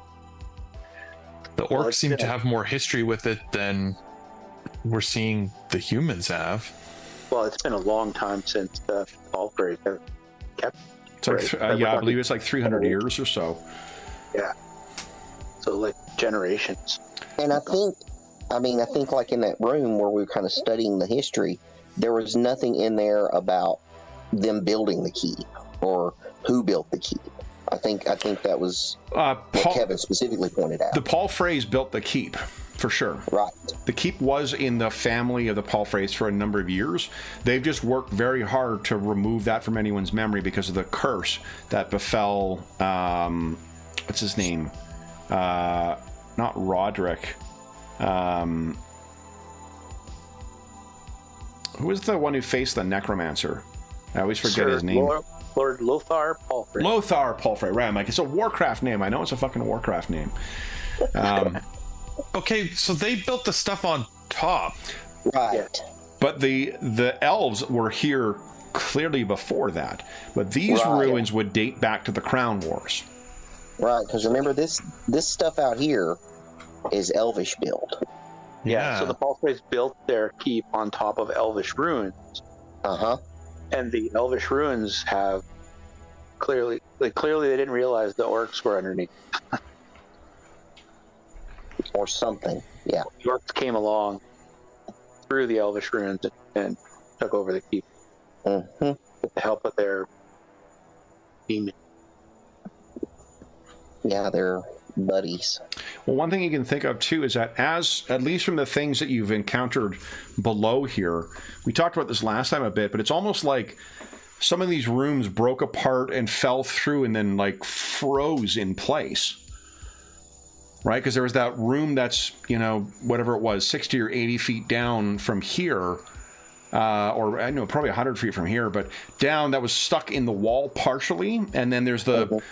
the orcs seem to have more history with it than we're seeing the humans have. Well, it's been a long time since the Valkyries have kept It's like, Right. yeah, I believe it's like 300 years or so. Yeah. So like generations. And I think like in that room where we were kind of studying the history, there was nothing in there about them building the keep or who built the keep. I think that was what Kevin specifically pointed out. The Palfreys built the keep, for sure. Right. The keep was in the family of the Palfreys for a number of years. They've just worked very hard to remove that from anyone's memory because of the curse that befell, what's his name? Not Roderick. Who was the one who faced the necromancer? I always forget his name. Lord Lothar Palfrey. Lothar Palfrey, right? I'm like, it's a Warcraft name. I know it's a fucking Warcraft name. Okay, so they built the stuff on top. Right. Yeah. But the elves were here clearly before that. But these ruins would date back to the Crown Wars. Right, because remember this stuff out here is Elvish build. Yeah. So the Palfreys built their keep on top of Elvish ruins. Uh-huh. And the Elvish ruins have clearly they didn't realize the orcs were underneath. Or something. Yeah. The orcs came along through the Elvish ruins and took over the keep Mm-hmm. with the help of their demon. Yeah, they're buddies. Well, one thing you can think of too is that, as at least from the things that you've encountered below here, we talked about this last time a bit, but it's almost like some of these rooms broke apart and fell through and then like froze in place, right? Because there was that room that's, you know, whatever it was, 60 or 80 feet down from here, or I know probably 100 feet from here, but down, that was stuck in the wall partially, and then there's the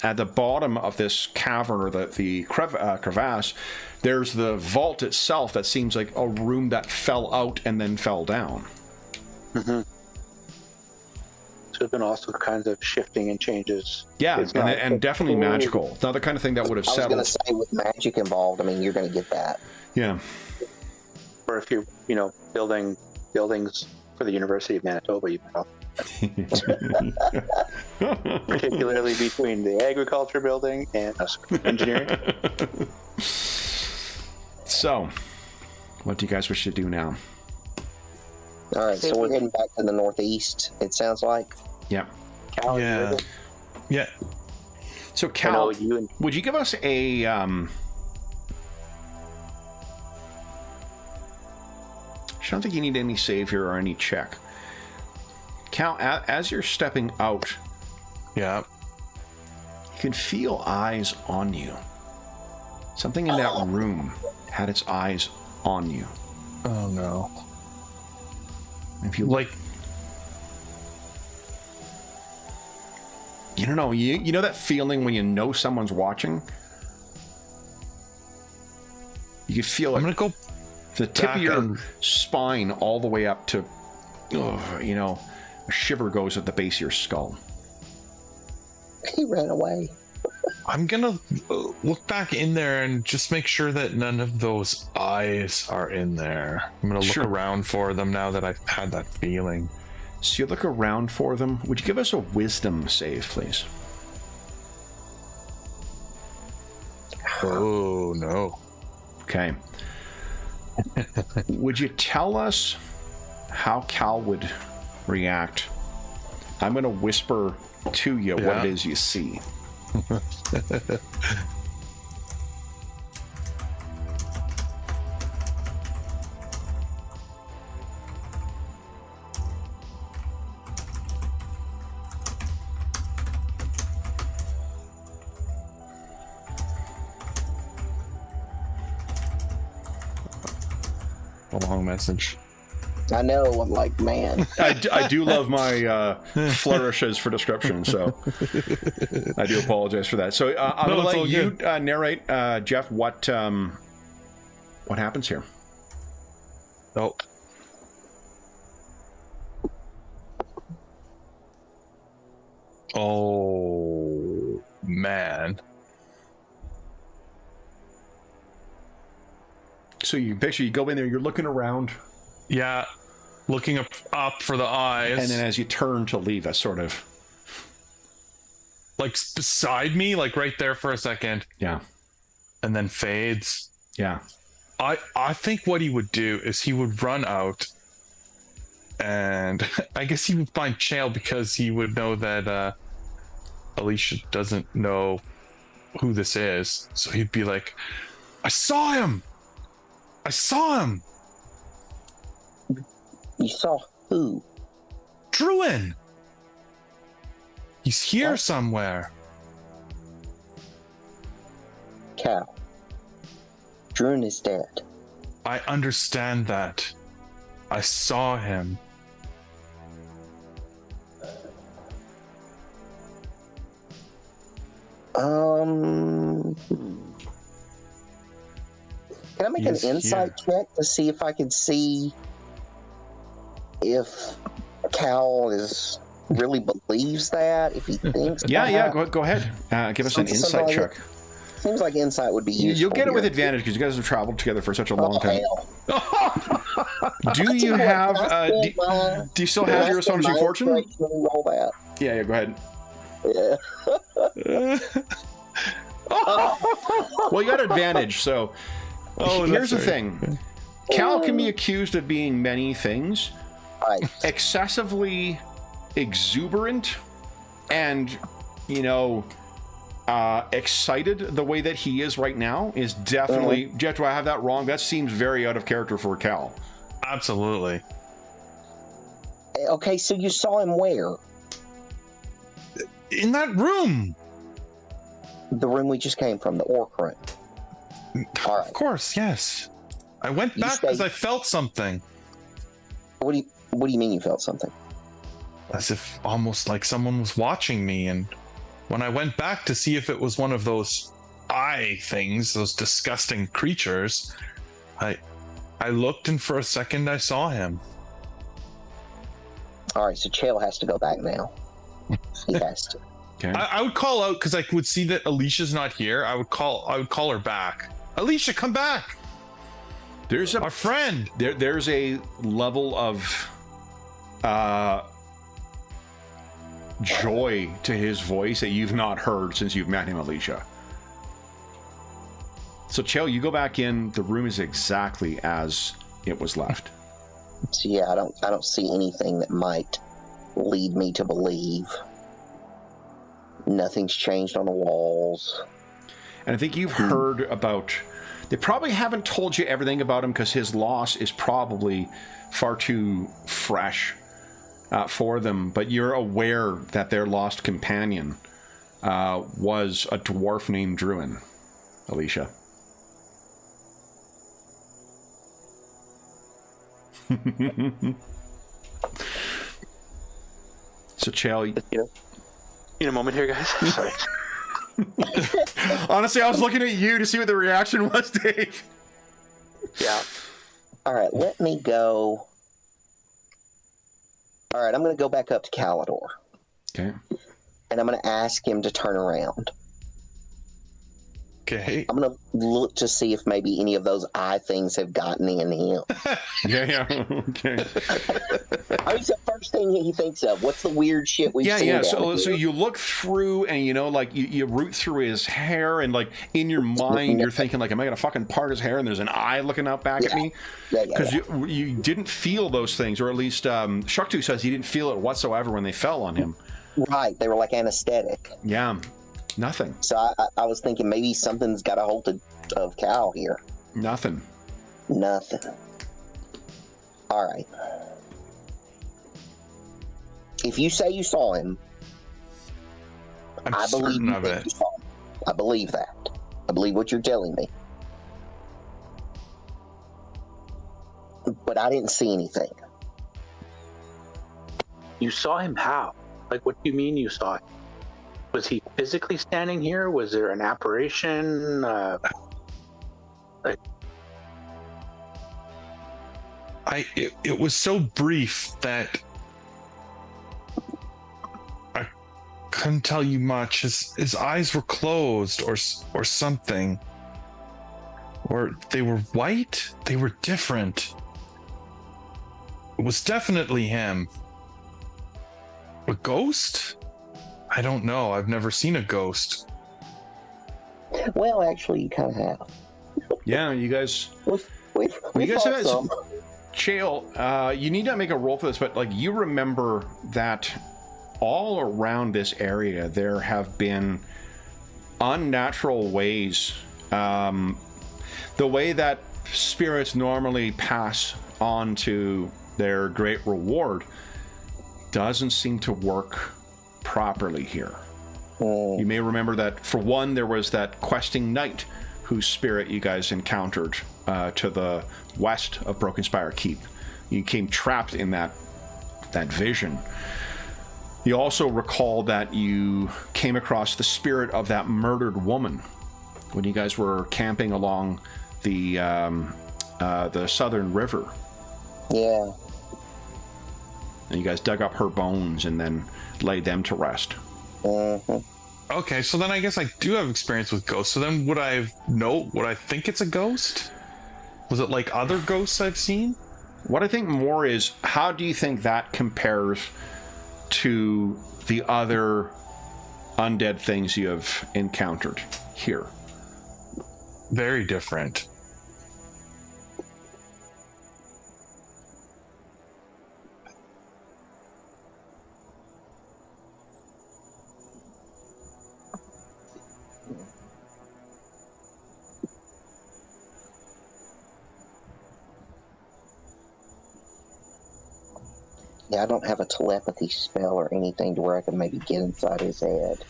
at the bottom of this cavern, or the crevasse, there's the vault itself that seems like a room that fell out and then fell down. Mm-hmm. So there's been also kinds of shifting and changes. Yeah, and definitely magical. It's not the kind of thing that would have settled. I was going to say, with magic involved, I mean, you're going to get that. Yeah. Or if you're, building buildings for the University of Manitoba, particularly between the agriculture building and engineering. So, what do you guys wish to do now? All right, so we're heading back to the northeast, it sounds like. Yeah. Cal, Yeah. So, Cal, you would you give us a... I don't think you need any save here or any check. Cal, as you're stepping out, Yeah. you can feel eyes on you. Something in that room had its eyes on you. Oh no. If you Like, you don't know, you know that feeling when you know someone's watching? You can feel I'm it. gonna go The tip of back your and- spine all the way up to, a shiver goes at the base of your skull. He ran away. I'm gonna look back in there and just make sure that none of those eyes are in there. I'm gonna look Sure. around for them now that I've had that feeling. So you look around for them. Would you give us a wisdom save, please? Oh no. Okay. Would you tell us how Cal would react? I'm going to whisper to you what it is you see. A long message. I know, I'm like, man. I do love my flourishes for description, so I do apologize for that. So I'm going to let you narrate, Jeff, what happens here. Oh. Oh man. So you picture you go in there, you're looking around, Yeah. Looking up for the eyes. and then as you turn to leave, a sort of like beside me, like right there for a second, Yeah. and then fades. Yeah. I think what he would do is he would run out, and I guess he would find Chael because he would know that Alisha doesn't know who this is. So he'd be like, I saw him! I saw him! You saw who? Druin! He's here What? somewhere. Cal. Druin is dead. I understand that. I saw him. Hmm. Can I make He's an insight check to see if I can see if Cal is really believes that? If he thinks, Yeah. Go ahead. Give us an insight check. Seems like insight would be useful. You'll get it with here. advantage because you guys have traveled together for such a long Oh, time. hell. Do you have? Do you still have your astonishing fortune? Roll that. Yeah. Go ahead. Yeah. Well, you got advantage. So here's the thing: Cal can be accused of being many things. Right. Excessively exuberant, and excited the way that he is right now is definitely. Jeff, do I have that wrong? That seems very out of character for Cal. Absolutely. Okay, so you saw him where? In that room. The room we just came from, the orc room. All right. Of course, yes. I went You back because say- I felt something. What do you mean you felt something? As if almost like someone was watching me, and when I went back to see if it was one of those eye things, those disgusting creatures, I looked, and for a second I saw him. All right, so Chael has to go back now. He has to. Okay. I would call out because I would see that Alicia's not here. I would call her back. Alicia, come back! There's Our friend. there's a level of joy to his voice that you've not heard since you've met him, Alisha. So Chael, you go back in. The room is exactly as it was left. So yeah, I don't see anything that might lead me to believe. Nothing's changed on the walls. And I think you've heard about. They probably haven't told you everything about him because his loss is probably far too fresh for them. But you're aware that their lost companion was a dwarf named Druin, Alisha. So, Chael, In a moment here, guys. Sorry. honestly, I was looking at you to see what the reaction was, Dave. Yeah. All right, let me go. All right, I'm going to go back up to Kalador, Okay. and I'm going to ask him to turn around. Okay. I'm going to look to see if maybe any of those eye things have gotten in him. Yeah. Okay. I mean, it's the first thing he thinks of. What's the weird shit we've seen? Yeah. down So here? you look through, and you root through his hair, and like in your mind, you're thinking like, am I gonna fucking part his hair? And there's an eye looking out back at me because you didn't feel those things, or at least Shuktu says he didn't feel it whatsoever when they fell on him. Right, they were like anesthetic. Yeah, nothing. So I was thinking maybe something's got a hold of Cal here. Nothing. Nothing. All right. If you say you saw him, I'm I believe certain you of think it. you saw him. I believe that. I believe what you're telling me. But I didn't see anything. You saw him how? Like, what do you mean you saw him? Was he physically standing here? Was there an apparition? It was so brief that I couldn't tell you much. His eyes were closed or something. Or they were white. They were different. It was definitely him. A ghost? I don't know. I've never seen a ghost. Well, actually, you kind of have. Yeah, you guys. We guys fought have some. Chael, you need not make a roll for this, but like you remember that all around this area there have been unnatural ways. The way that spirits normally pass on to their great reward doesn't seem to work properly here. You may remember that, for one, there was that questing knight whose spirit you guys encountered to the west of Broken Spire Keep. You came trapped in that vision. You also recall that you came across the spirit of that murdered woman when you guys were camping along the southern river. Yeah. And you guys dug up her bones and then laid them to rest. Mm-hmm. Okay, so then I guess I do have experience with ghosts. So then would I think it's a ghost? Was it like other ghosts I've seen? What I think more is, how do you think that compares to the other undead things you have encountered here? Very different. Yeah, I don't have a telepathy spell or anything to where I can maybe get inside his head.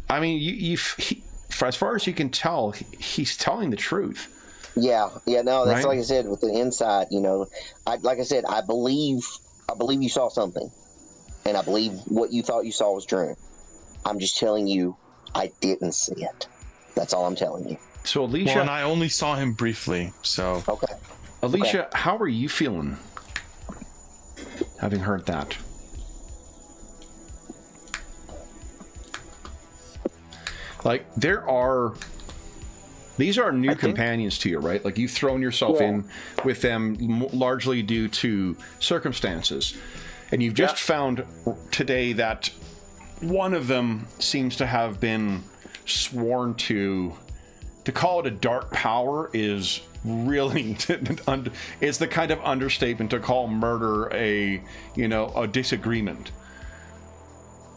I mean, as far as you can tell, he's telling the truth. Yeah, no, that's Right? like I said with the insight. Like I said, I believe you saw something, and I believe what you thought you saw was true. I'm just telling you, I didn't see it. That's all I'm telling you. So, Alisha, Well, and I only saw him briefly, so... Okay. Alisha, how are you feeling, having heard that? Like, these are new companions to you, right? Like, you've thrown yourself in with them largely due to circumstances. And you've just found today that one of them seems to have been sworn to call it a dark power is really, it's the kind of understatement to call murder a disagreement.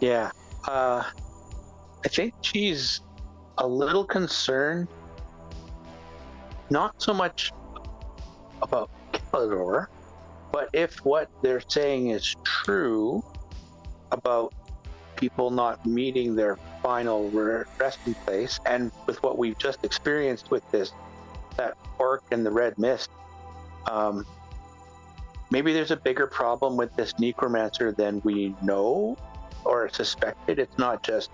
Yeah. I think she's a little concerned, not so much about Kalador, but if what they're saying is true about people not meeting their final resting place, and with what we've just experienced with that orc in the red mist, maybe there's a bigger problem with this necromancer than we know or suspected. It's not just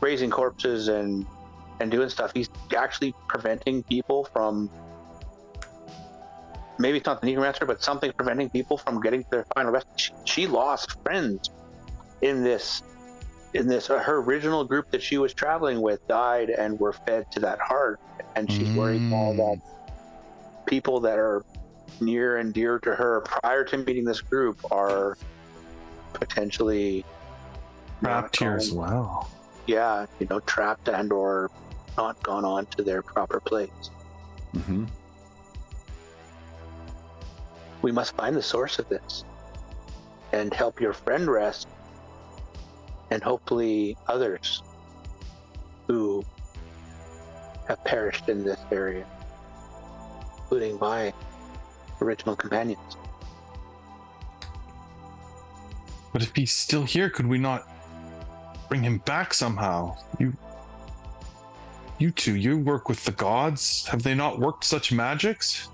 raising corpses and doing stuff. He's actually preventing people from, maybe it's not the necromancer, but something preventing people from getting to their final rest. She lost friends in this. Her original group that she was traveling with died and were fed to that heart, and she's worried now that people that are near and dear to her prior to meeting this group are potentially Trapped here as well. Yeah, trapped and or not gone on to their proper place. Mm-hmm. We must find the source of this and help your friend rest, and hopefully others who have perished in this area, including my original companions. But if he's still here, could we not bring him back somehow? You two, you work with the gods. Have they not worked such magics?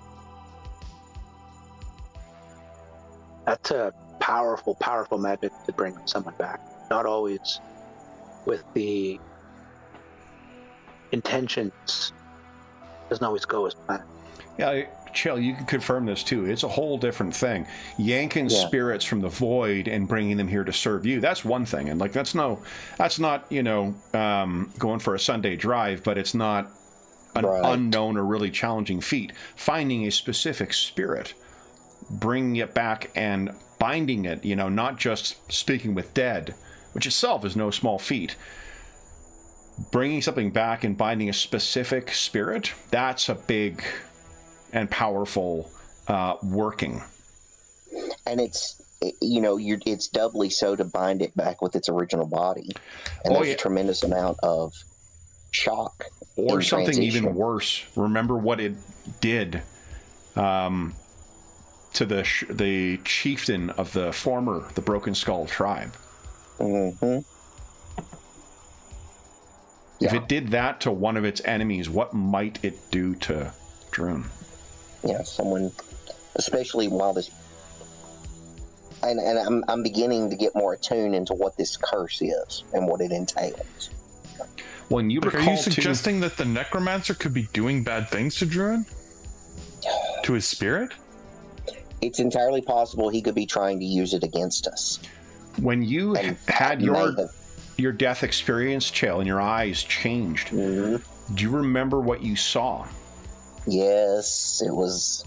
That's a powerful, powerful magic to bring someone back. Not always with the intentions. Doesn't always go as planned. Yeah, Chill, you can confirm this too. It's a whole different thing. Yanking spirits from the void and bringing them here to serve you, that's one thing. And like, that's not, going for a Sunday drive, but it's not an unknown or really challenging feat. Finding a specific spirit, bringing it back and binding it, not just speaking with dead, which itself is no small feat. Bringing something back and binding a specific spirit, that's a big and powerful working. And it's, you know, it's doubly so to bind it back with its original body. And there's a tremendous amount of shock. Or something transition. even worse. Remember what it did to the chieftain of the Broken Skull tribe. Mm-hmm. If it did that to one of its enemies, what might it do to Droon? Yeah, someone, especially while this, and I'm beginning to get more attuned into what this curse is and what it entails. When you Like, recall, are you suggesting that the necromancer could be doing bad things to Druin? To his spirit? It's entirely possible he could be trying to use it against us. when you And had may have- your death experience, Chael, and your eyes changed, Mhm. do you remember what you saw? Yes, it was.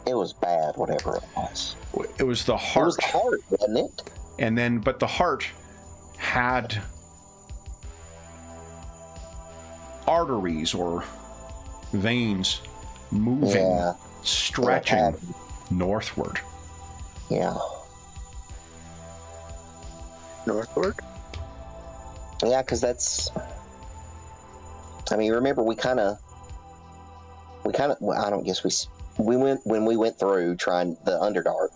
It was bad, whatever it was. It was the It heart. was the heart, wasn't it? And then, but the heart had arteries or veins moving, Yeah. stretching northward. Yeah. Northward? Yeah, because that's. I mean, remember we kind of. Well, I don't guess we went when we went through trying the Underdark,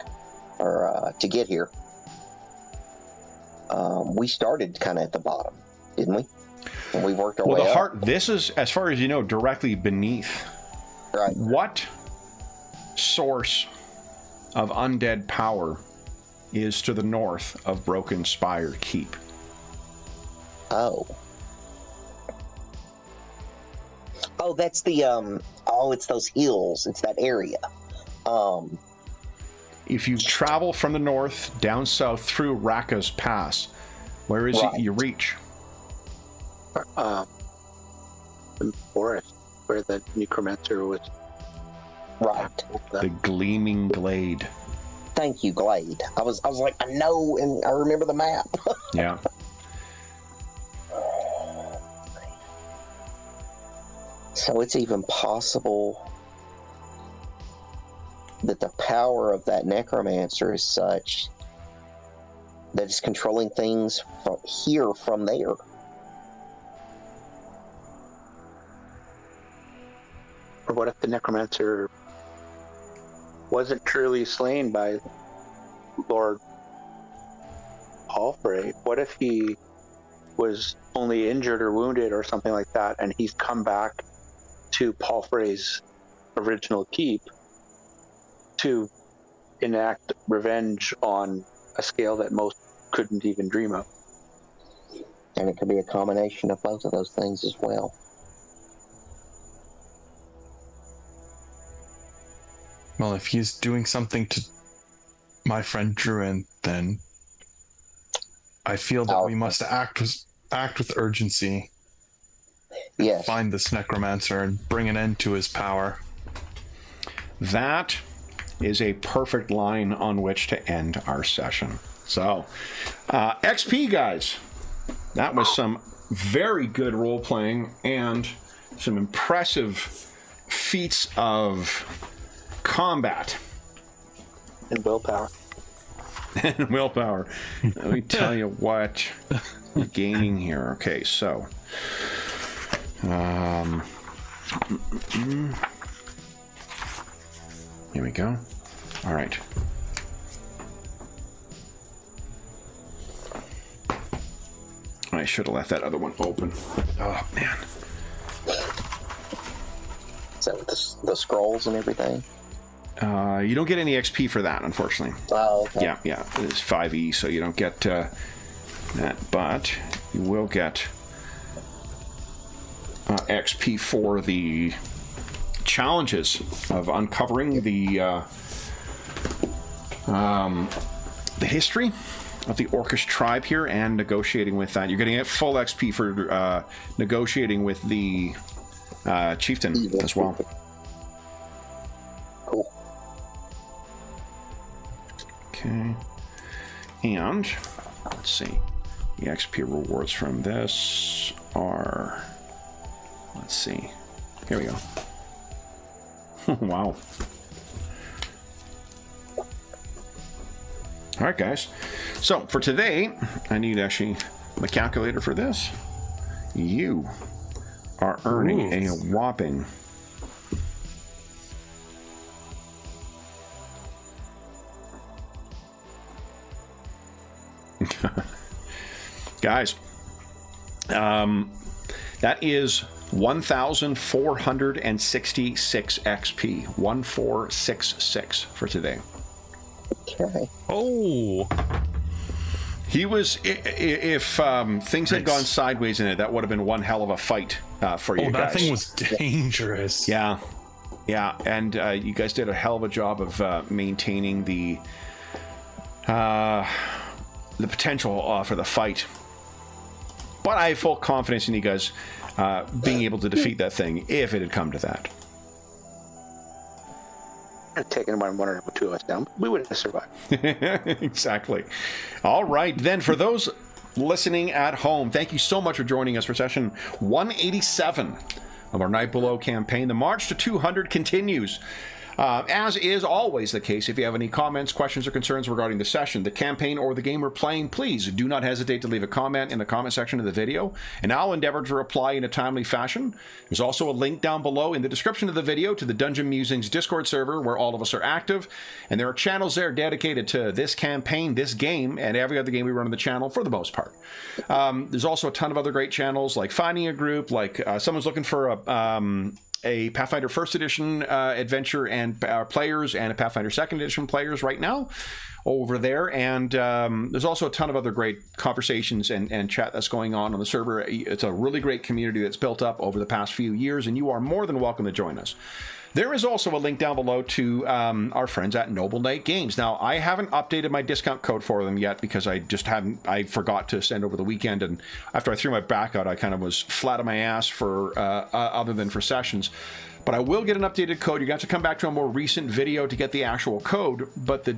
or to get here. We started kind of at the bottom, didn't we? And we worked our way Well, the up. heart. This is, as far as you know, directly beneath. Right. What source of undead power is to the north of Broken Spire Keep? Oh. Oh, that's the it's those hills. It's that area. If you travel from the north down south through Raka's Pass, where is Right. it you reach? The forest where the necromancer was. Right. The Gleaming Glade. Thank you, Glade. I was like, I know, and I remember the map. Yeah. So it's even possible that the power of that necromancer is such that it's controlling things from here from there. Or what if the necromancer wasn't truly slain by Lord Palfrey? What if he was only injured or wounded or something like that, and he's come back to Palfrey's original keep to enact revenge on a scale that most couldn't even dream of? And it could be a combination of both of those things as well. Well, if he's doing something to my friend Druin, then I feel that we must act with urgency. Yes. Find this necromancer and bring an end to his power. That is a perfect line on which to end our session. So, XP, guys. That was some very good role playing and some impressive feats of combat And willpower. and willpower. Let me tell you what you're gaining here. Okay, so here we go. All right. I should have left that other one open. Oh, man. Is that with the scrolls and everything? You don't get any XP for that, unfortunately. Oh, okay. Yeah, it's 5e, so you don't get that, but you will get XP for the challenges of uncovering the history of the Orcish tribe here and negotiating with that. You're getting a full XP for negotiating with the chieftain as well. Cool. Okay. And let's see. The XP rewards from this are, let's see. Here we go. Wow. All right, guys. So for today, I need actually my calculator for this. You are earning a whopping guys, that is 1,466 XP. 1466 for today. Okay. Oh. He was, if things had gone sideways in it, that would have been one hell of a fight for you guys. That thing was dangerous. Yeah. Yeah, and you guys did a hell of a job of maintaining the potential for the fight. But I have full confidence in you guys being able to defeat that thing if it had come to that. Taking one or two of us down, we would have survived. Exactly. All right, then, for those listening at home, thank you so much for joining us for session 187 of our Night Below campaign. The march to 200 continues. As is always the case, if you have any comments, questions, or concerns regarding the session, the campaign, or the game we're playing, please do not hesitate to leave a comment in the comment section of the video, and I'll endeavor to reply in a timely fashion. There's also a link down below in the description of the video to the Dungeon Musings Discord server where all of us are active, and there are channels there dedicated to this campaign, this game, and every other game we run on the channel for the most part. There's also a ton of other great channels like Finding a Group, like someone's looking for a Pathfinder First Edition adventure and players, and a Pathfinder Second Edition players right now over there. And there's also a ton of other great conversations and chat that's going on the server. It's a really great community that's built up over the past few years, and you are more than welcome to join us. There is also a link down below to our friends at Noble Knight Games. Now, I haven't updated my discount code for them yet because I forgot to send over the weekend, and after I threw my back out, I kind of was flat on my ass for other than for sessions. But I will get an updated code. You're going to have to come back to a more recent video to get the actual code. But the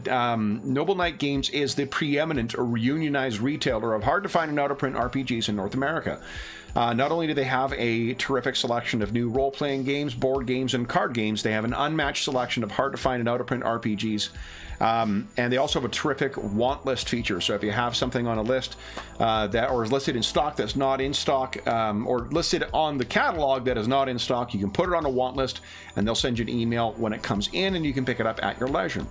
Noble Knight Games is the preeminent or unionized retailer of hard-to-find and out-of-print RPGs in North America. Not only do they have a terrific selection of new role-playing games, board games, and card games, they have an unmatched selection of hard-to-find and out-of-print RPGs. And they also have a terrific want list feature. So if you have something on a list that or is listed in stock that's not in stock, or listed on the catalog that is not in stock, you can put it on a want list, and they'll send you an email when it comes in, and you can pick it up at your leisure.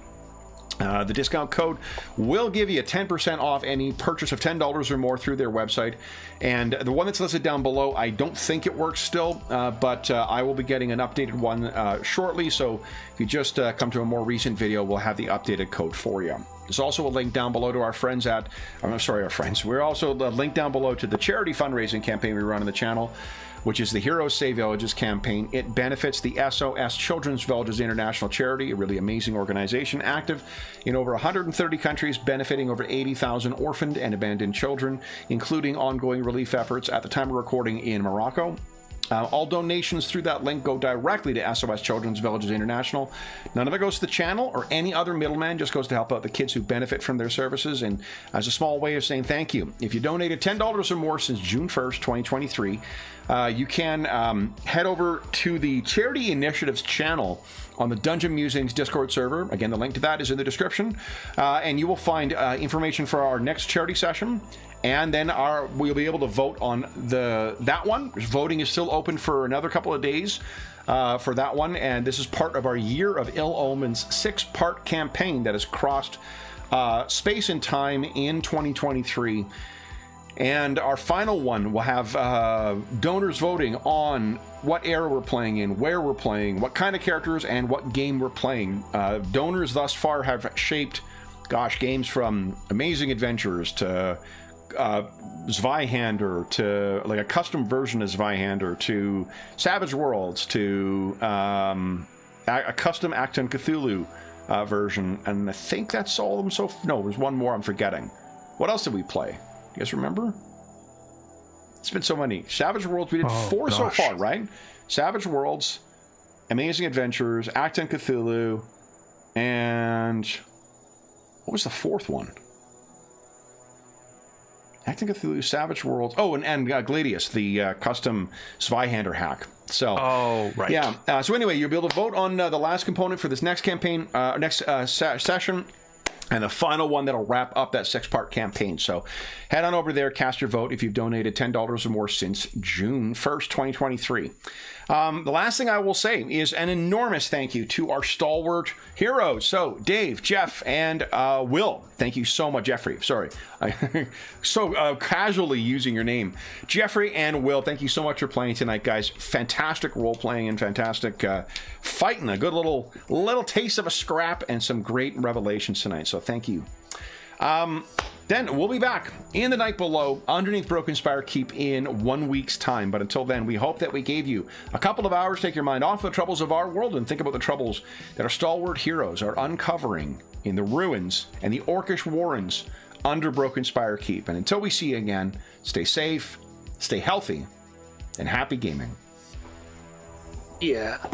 The discount code will give you a 10% off any purchase of $10 or more through their website. And the one that's listed down below, I don't think it works still, but I will be getting an updated one shortly. So if you just come to a more recent video, we'll have the updated code for you. There's also a link down below to our friends at, our friends. We're also a link down below to the charity fundraising campaign we run on the channel, which is the Heroes Save Villages campaign. It benefits the SOS Children's Villages International Charity, a really amazing organization active in over 130 countries, benefiting over 80,000 orphaned and abandoned children, including ongoing relief efforts at the time of recording in Morocco. All donations through that link go directly to SOS Children's Villages International. None of it goes to the channel or any other middleman, just goes to help out the kids who benefit from their services, and as a small way of saying thank you. If you donated $10 or more since June 1st, 2023, you can head over to the Charity Initiatives channel on the Dungeon Musings Discord server. Again, the link to that is in the description, and you will find information for our next charity session. And then we'll be able to vote on that one. Voting is still open for another couple of days for that one. And this is part of our Year of Ill Omens 6-part campaign that has crossed space and time in 2023. And our final one will have donors voting on what era we're playing in, where we're playing, what kind of characters, and what game we're playing. Donors thus far have shaped, games from Amazing Adventures to Zweihander, to like a custom version of Zweihander, to Savage Worlds, to a custom Acton Cthulhu version, and I think that's all of them. No, there's one more I'm forgetting. What else did we play? You guys remember? It's been so many. Savage Worlds, we did 4 so far, right? Savage Worlds, Amazing Adventures, Acton Cthulhu, and what was the fourth one? Acting Cthulhu, Savage Worlds. Oh, and Gladius, the custom Zweihander hack. So, right. Yeah. So anyway, you'll be able to vote on the last component for this next campaign, session, and the final one that'll wrap up that 6-part campaign. So head on over there, cast your vote if you've donated $10 or more since June 1st, 2023. The last thing I will say is an enormous thank you to our stalwart heroes. So Dave, Jeff, and Will. Thank you so much, Jeffrey. Sorry. So casually using your name. Jeffrey and Will, thank you so much for playing tonight, guys. Fantastic role-playing and fantastic fighting. A good little taste of a scrap and some great revelations tonight. So thank you. Then we'll be back in the night below underneath Broken Spire Keep in 1 week's time. But until then, we hope that we gave you a couple of hours to take your mind off the troubles of our world and think about the troubles that our stalwart heroes are uncovering in the ruins and the orcish warrens under Broken Spire Keep. And until we see you again, stay safe, stay healthy, and happy gaming. Yeah.